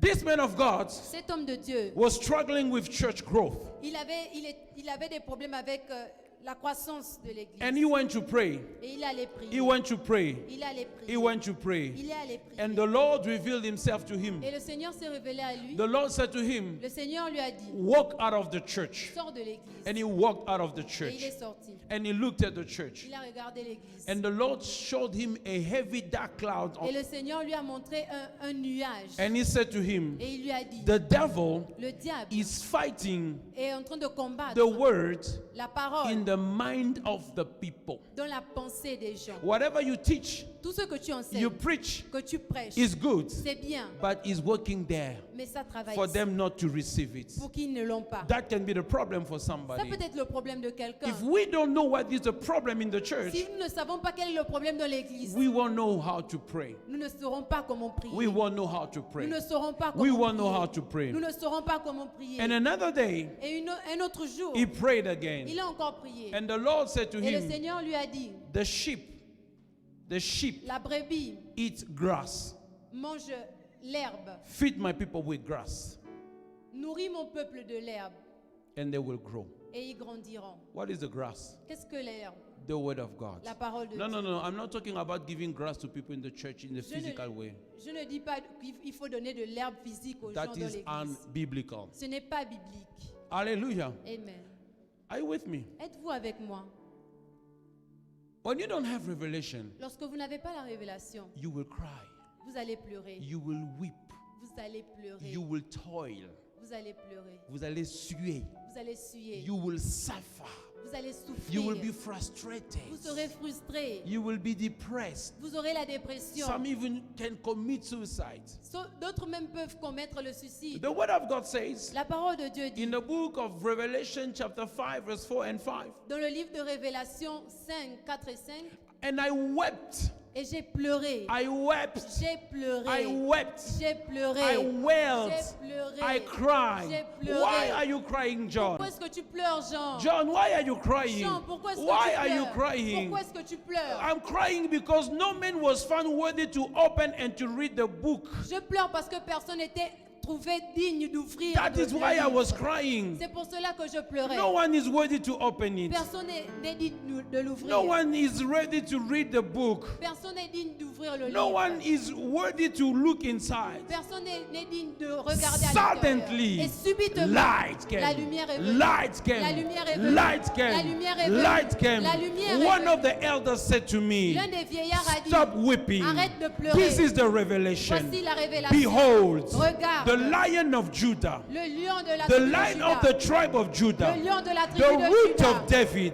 This man of God Cet homme de Dieu, was struggling with church growth. il avait des problèmes avec la croissance de l'église. And he went to pray. Et il allait prier. He went to pray. Il allait prier. He went to pray. Il est allé prier. And the Lord revealed himself to him. Et le Seigneur s'est révélé à lui. The Lord said to him, Le Seigneur lui a dit, walk out of the church. sors de l'église. And he walked out of the Et il church. est sorti. And he looked at the church. Il a regardé l'église. And the Lord showed him a heavy dark cloud. Et le Seigneur lui a montré un nuage. And he said to him, Et il lui a dit, the devil le diable is fighting est en train de combattre the word la parole in the mind of the people. dans la pensée des gens. Whatever you teach, Tout ce que tu enseignes, you preach, que tu prêches, is good, c'est bien, but is working there mais ça travaille for ici them not to receive it. pour qu'ils ne l'ont pas. That can be the problem for Ça somebody. peut être le problème de quelqu'un. If we don't know what is the problem in the church, Si nous ne savons pas quel est le problème dans l'église, we won't know how to pray. nous ne saurons pas comment prier. We won't know how to Nous pray. ne saurons pas We comment won't know how prier. to pray. Nous ne saurons pas comment prier. And another day, Et un autre jour, he prayed again. il a encore prié. And the Lord said to Et le him, Seigneur lui a dit, the sheep la brebis eat grass. mange l'herbe. Feed my people with grass, Nourris mon peuple de l'herbe and they will grow. et ils grandiront. What is the grass? Qu'est-ce que l'herbe? The word of God. La parole de No, Dieu. no, no. I'm not talking about giving grass to people in the church in the Je ne- physical way. Je ne dis pas qu'il faut donner de l'herbe physique aux That gens dans is l'église. unbiblical. Ce n'est pas biblique. Hallelujah. Amen. Are you with me? Êtes-vous avec moi? When you don't have revelation, Lorsque vous n'avez pas la révélation, you will cry. vous allez pleurer. You will weep. Vous allez pleurer. You will toil. Vous allez pleurer. Vous allez suer. Vous allez suer. You will suffer. Vous allez souffrir. You will be frustrated. Vous serez frustré. You will be depressed. Vous aurez la dépression. Some even can commit suicide. D'autres même peuvent commettre le suicide. The word of God says La parole de Dieu dit in the book of Revelation, chapter 5, verse 4 and 5, dans le livre de Révélation 5, 4 et 5, and I wept. et j'ai pleuré. I wept. J'ai pleuré. I wept. J'ai pleuré. I wailed. J'ai pleuré. I cried. J'ai pleuré. Why are you crying, John? Pourquoi est-ce que tu pleures, Jean? John, why are you crying? Jean, pourquoi est-ce que Why tu are you pleures? crying? Pourquoi est-ce que tu pleures? I'm crying because no man was found worthy to open and to read the book. Je pleure parce que personne n'était trouvé digne d'ouvrir. That le is why I livre. was crying. C'est pour cela que je pleurais. No one is worthy to open it. Personne n'est digne de l'ouvrir. No one is ready to read the book. Personne n'est digne d'ouvrir le No livre. one is worthy to look inside. Personne n'est digne de regarder à l'intérieur. Suddenly, Et subitement, light la came. lumière est venue. Light La came. lumière est venue. Light La came. lumière est venue. Light came. La lumière est One venue. of the elders said to me, L'un des vieillards a dit, stop weeping. arrête de pleurer. This is the revelation. Voici la révélation. Behold, Regarde, the Lion of Judah, le lion de la the tribu de Lion Juda, of the tribe of Judah, le lion de la the tribu de root Juda of David,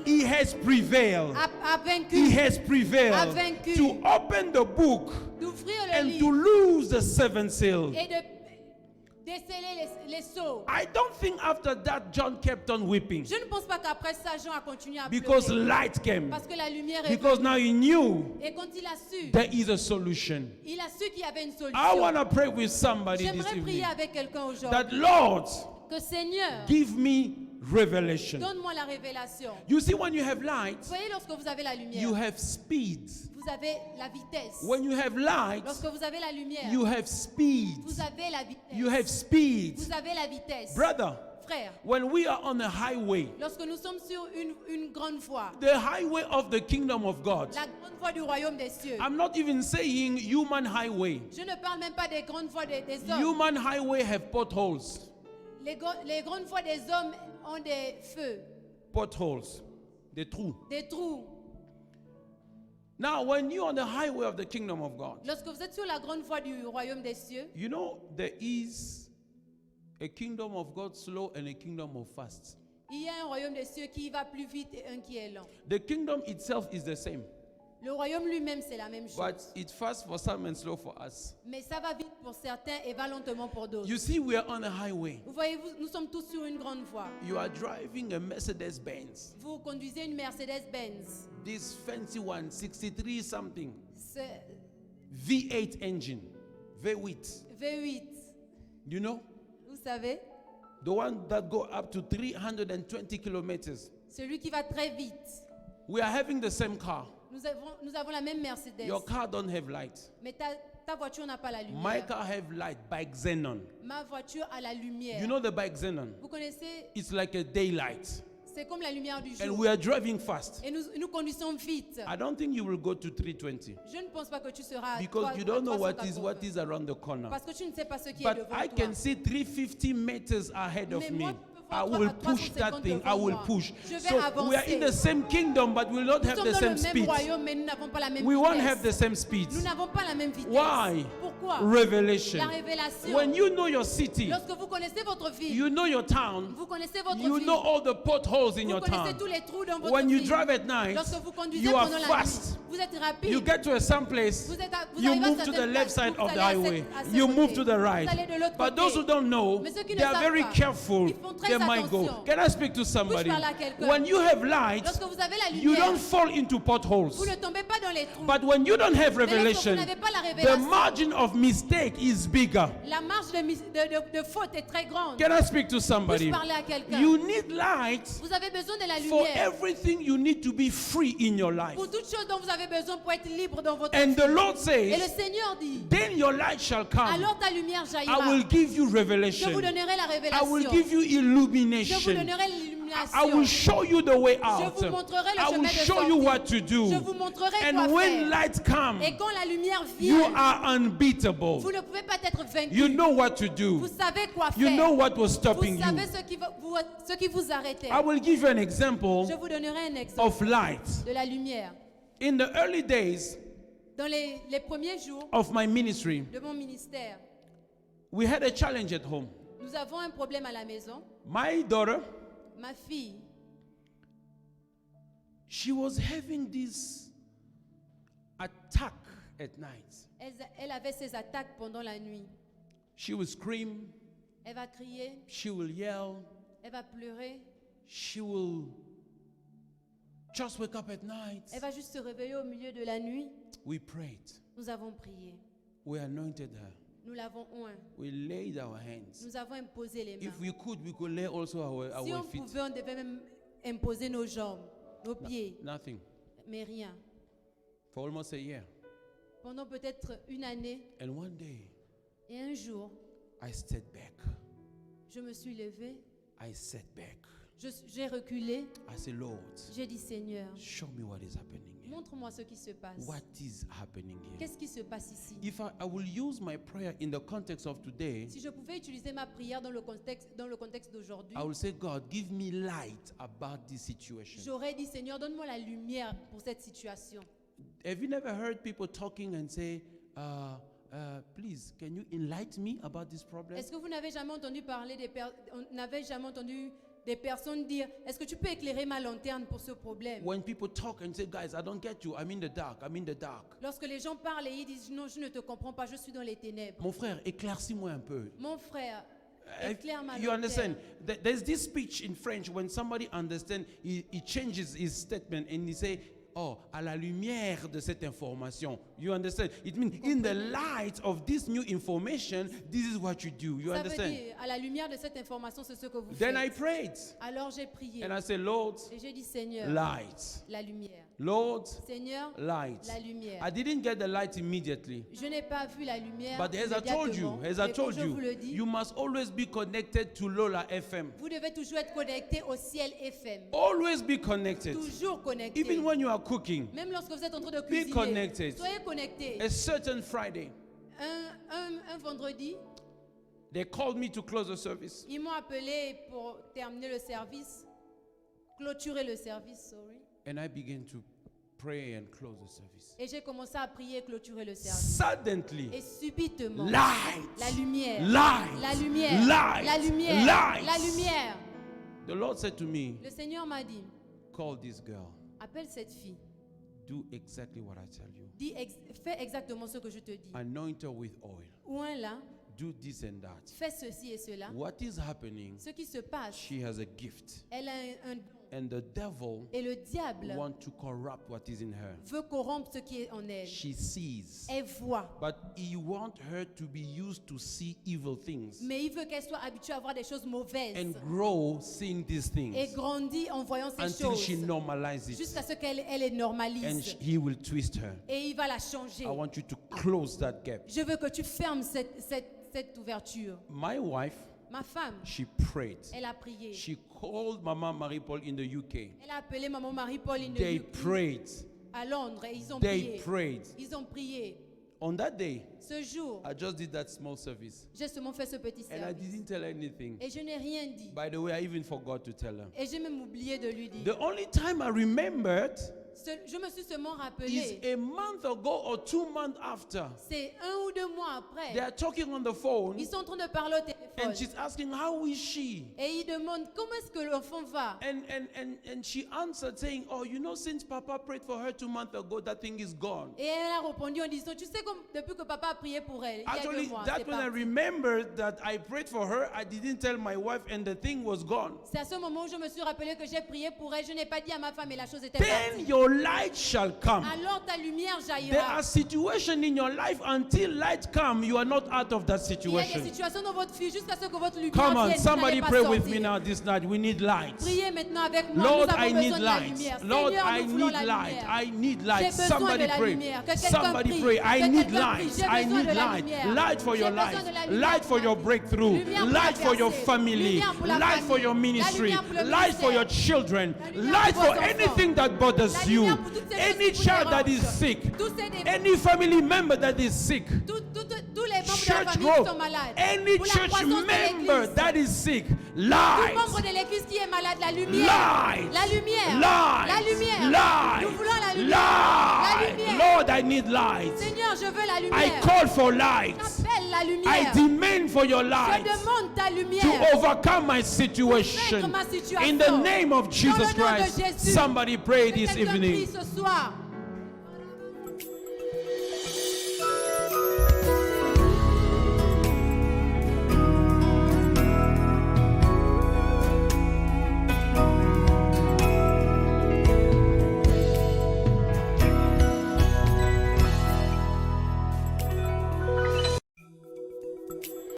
he has prevailed. a vaincu, He has prevailed a vaincu. to open the book d'ouvrir le and to livre loose the seven seals. et de déceler les sceaux. I don't think after that John kept on weeping Je ne pense pas qu'après ça, Jean a continué à because pleurer. light came. Parce que la lumière est Because venue. now he knew Et quand il a su, there is a solution. il a su qu'il y avait une solution. I want to pray with somebody this J'aimerais prier evening avec quelqu'un aujourd'hui. that Lord, Que Seigneur, give me revelation. donne-moi la révélation. You see, when you have light, Vous voyez, lorsque vous avez la lumière, you have speed. vous avez la vitesse. When you have light, Lorsque vous avez la lumière, you have speed. vous avez la vitesse. You have speed. Vous avez la vitesse. Brother, Frère, when we are on a highway, lorsque nous sommes sur une grande voie, the highway of the kingdom of God, la grande voie du royaume des cieux, I'm not even saying human highway. je ne parle même pas des grandes voies des hommes. Human highway have potholes. Les grandes voies des hommes ont des feux, Potholes. Des trous. des trous. Now, when you're on the highway of the kingdom of God, Lorsque vous êtes sur la grande voie du royaume des cieux, you know there is a kingdom of God slow and a kingdom of fast. il y a un royaume des cieux qui va plus vite et un qui est lent. The kingdom itself is the same, Le royaume lui-même, c'est la même chose. but it fast for some and slow for us. Mais ça va vite pour certains et va lentement pour d'autres. You see, we are on a highway. Vous voyez, nous sommes tous sur une grande voie. You are driving a Mercedes Benz, Vous conduisez une Mercedes-Benz. this fancy one, 63 something, C'est V8 engine, V8. V8. You know, Vous savez, the one that go up to 320 kilometers. celui qui va très vite. We are having the same car. Nous avons la même Mercedes. Your car don't have light. Mais ta voiture n'a pas la lumière. My car have light, bike Xenon. Ma voiture a la lumière. You know the bike Xenon? Vous connaissez, It's like a daylight. c'est comme la lumière du And jour. we are driving fast. Et nous conduisons vite. I don't think you will go to 320 Je ne pense pas que tu seras à because you don't know what 380. is around the corner. Parce que tu ne sais pas ce qui est But devant I toi. can see 350 meters ahead of Mais me. moi, I je peux voir will à push that 350 thing. I devant will moi. push. Je vais So we are avancer. in the same kingdom, but we will not Nous have sommes the dans same le même speed. royaume, mais nous n'avons pas la même We vitesse. won't have the same speed. Nous n'avons pas la même vitesse. Why? Pourquoi? Revelation. La révélation. When you know your city, Lorsque vous connaissez votre ville, you know your town, vous connaissez votre you ville, know all the potholes in vous your connaissez town. tous les trous dans votre When you ville. drive at night, Lorsque vous conduisez you are pendant la fast. nuit, vous êtes rapide. You get to some place, Vous you arrivez à move to certaines the left places, side vous of the allez à highway, ce you côté. move to the right. Vous allez de l'autre But côté. those who don't know, Mais ceux qui ne they are savent very pas, careful. ils font très They might go. attention. Can I speak to somebody? parler à quelqu'un. When you have light, Lorsque vous avez la you lumière, don't fall into potholes. vous ne tombez pas dans les trous. But when you don't have Mais lorsque revelation, vous n'avez pas la the révélation, margin of mistake is bigger. la marge de faute est très grande. Can I speak to somebody? Puis-je parler à quelqu'un? You need light Vous avez besoin de la for lumière everything you need to be free in your life. pour toutes choses dont vous avez besoin pour être libre dans votre And vie. the Lord Et le says, Seigneur dit, then your light shall come. alors ta lumière I jaillira. will give you Je revelation. vous donnerai la I révélation. will give you Je vous illumination. donnerai I will l'illumination. show you the way Je out. vous montrerai le I will chemin de show you sortie. what to do. Je vous montrerai quoi And when faire. light comes, Et quand la lumière you vient, are unbeatable. vous ne pouvez pas être vaincu. You know what to Vous do. savez quoi You faire. know what was Vous stopping you. savez ce qui vous arrêtait. I will give you an example Je vous donnerai un exemple of light. de la lumière. In the early days Dans les premiers jours of my ministry, de mon ministère, we had a challenge at home. nous avons un problème à la maison. My daughter, Ma fille, she was having this attack at night. elle avait ses attaques pendant la nuit. She would scream, Elle va crier, she will yell, elle va pleurer, she will just wake up at night. elle va juste se réveiller au milieu de la nuit. We prayed. Nous avons prié, We anointed her. nous l'avons oint, We laid our hands. nous avons imposé les mains. If we could lay also Si our on feet. pouvait, on devait même imposer nos jambes, nos pieds, Nothing. mais rien. For almost a year. Pendant peut-être une année And one day, et un jour, I stepped back. je me suis levée, I sat back. j'ai reculé, I said, Lord, j'ai dit Seigneur, show me what is happening here. montre-moi ce qui se passe. What is happening here? Qu'est-ce qui se passe ici? If I will use my prayer in the context of today, Si je pouvais utiliser ma prière dans le contexte d'aujourd'hui, I will say, God, give me light about this situation. j'aurais dit Seigneur, donne-moi la lumière pour cette situation. Have you never heard people talking and say, please, can you enlighten me about this problem? Est-ce que vous n'avez jamais entendu des personnes dire, est-ce que tu peux éclairer ma lanterne pour ce problème? When people talk and say, guys, I don't get you, I'm in the dark, I'm in the dark. Lorsque les gens parlent et ils disent, non, je ne te comprends pas, je suis dans les ténèbres. Mon frère, éclaircis-moi un peu. Mon frère, éclaire ma You understand? lanterne. There's this speech in French when somebody understands, he changes his statement and he say, oh, à la lumière de cette information. You understand? It means in the light of this new information, this is what you do. You Ça veut understand? dire, à la lumière de cette information, c'est ce que vous Then I faites. prayed Alors j'ai prié and I said, Lord, et j'ai dit, Seigneur, light. la lumière. Lord, Seigneur, light. la lumière. I didn't get the light immediately. Je n'ai pas vu la lumière But as I told you, immédiatement. as I Mais told comme je vous le you, dis, you must always be connected to Lola FM. vous devez toujours être connecté au ciel FM. Always be connected. Toujours connecté. Even when you are cooking, Même lorsque vous êtes en train de be cuisiner, connected. soyez connecté. A certain Friday, Un vendredi, they called me to close the service. ils m'ont appelé pour terminer le service, clôturer le service, sorry. And I began to pray and close the service. Et j'ai commencé à prier et clôturer le service. Suddenly, Et subitement, light, la lumière, light, la lumière, light, la lumière, light. la lumière. The Lord said to me, Le Seigneur m'a dit, call this girl. appelle cette fille. Do exactly what I tell you. Fais exactement ce que je te dis. Anoint her with oil. Ouin là, Do this and that. fais ceci et cela. What is happening? Ce qui se passe, She has a gift. elle a un don. And the devil Et le diable want to corrupt what is in her. veut corrompre ce qui est en elle. She sees. Elle voit. But he want her to be used to see evil things Mais il veut qu'elle soit habituée à voir des choses mauvaises. and grow seeing these Et things grandit en voyant ces until choses. she normalizes Jusqu'à it. ce qu'elle les And normalise. he will twist her. Et il va la changer. I want you to close that gap. Je veux que tu fermes cette ouverture. My wife, Ma femme, she prayed. elle a prié. She called Mama Marie-Paul in the UK. Elle a appelé maman Marie-Paul They prayed. à Londres et ils ont They prié. prayed. Ils ont prié. On that day, Ce jour, I just did that small service. j'ai seulement fait ce petit And I service. didn't tell her anything. Et je n'ai rien dit. By the way, I even forgot to tell her. Et j'ai même oublié de lui dire. The only time I remembered Je me suis seulement is rappelé. a month ago or 2 months after. C'est 1 ou 2 mois They après. are talking on the phone Ils sont en train de parler au téléphone. and she's asking, how is she? Et ils demandent comment est-ce que l'enfant va. And she answered saying, oh, you know, since Papa prayed for her 2 months ago, that thing is gone. Et elle a répondu en disant, tu sais, comme depuis que papa a prié pour elle, il y a 2 Actually, mois, c'est that's when I parti. remembered that I prayed for her. I didn't tell my wife and the thing was gone. C'est à ce moment où je me suis rappelé que j'ai prié pour elle. Je n'ai pas dit à ma femme et la chose était Then partie. your light shall come. Alors ta lumière There jaillira. are situations in your life until light come, you are not out of that Il y a des situation. situations dans votre vie jusqu'à ce que votre lumière Come on, vienne. somebody Vous n'allez pas pray with sortir. me now this night. We need light. Priez maintenant avec moi. Lord, Nous avons I besoin need de la light. lumière. Lord, Seigneur, I nous voulons need la light. lumière. I need J'ai light. besoin Somebody de la pray. lumière. Que quelqu'un Somebody prie. pray. I Que need quelqu'un prie. light. J'ai I besoin need de la light. lumière. Light for J'ai your besoin life. de la lumière Light for your breakthrough. Lumière pour Light for your traverser. family. Lumière pour la Light for your famille. La ministry. lumière pour le Light for your ministère. children. La lumière Light pour for vos enfants. anything that bothers La you. lumière pour toutes ces choses Any qui vous child that is dérangent. sick. Tous ces démons. Any family member that is sick. Tous les membres de la Church famille qui sont growth. malades. Any Pour la church croissance de member l'église. that is sick. Tout Light. membre de l'église qui est malade, la lumière. Light. La lumière. Light. La lumière. Light. Nous voulons la lumière. La Light. lumière. Lord, I need light. Seigneur, je veux la I lumière. call for light. J'appelle la I lumière. demand for your Je light demande ta lumière. to overcome my situation. ma situation. In the name of Dans Jesus le nom de Christ, Jésus. somebody pray Que this quelqu'un prie evening. ce soir.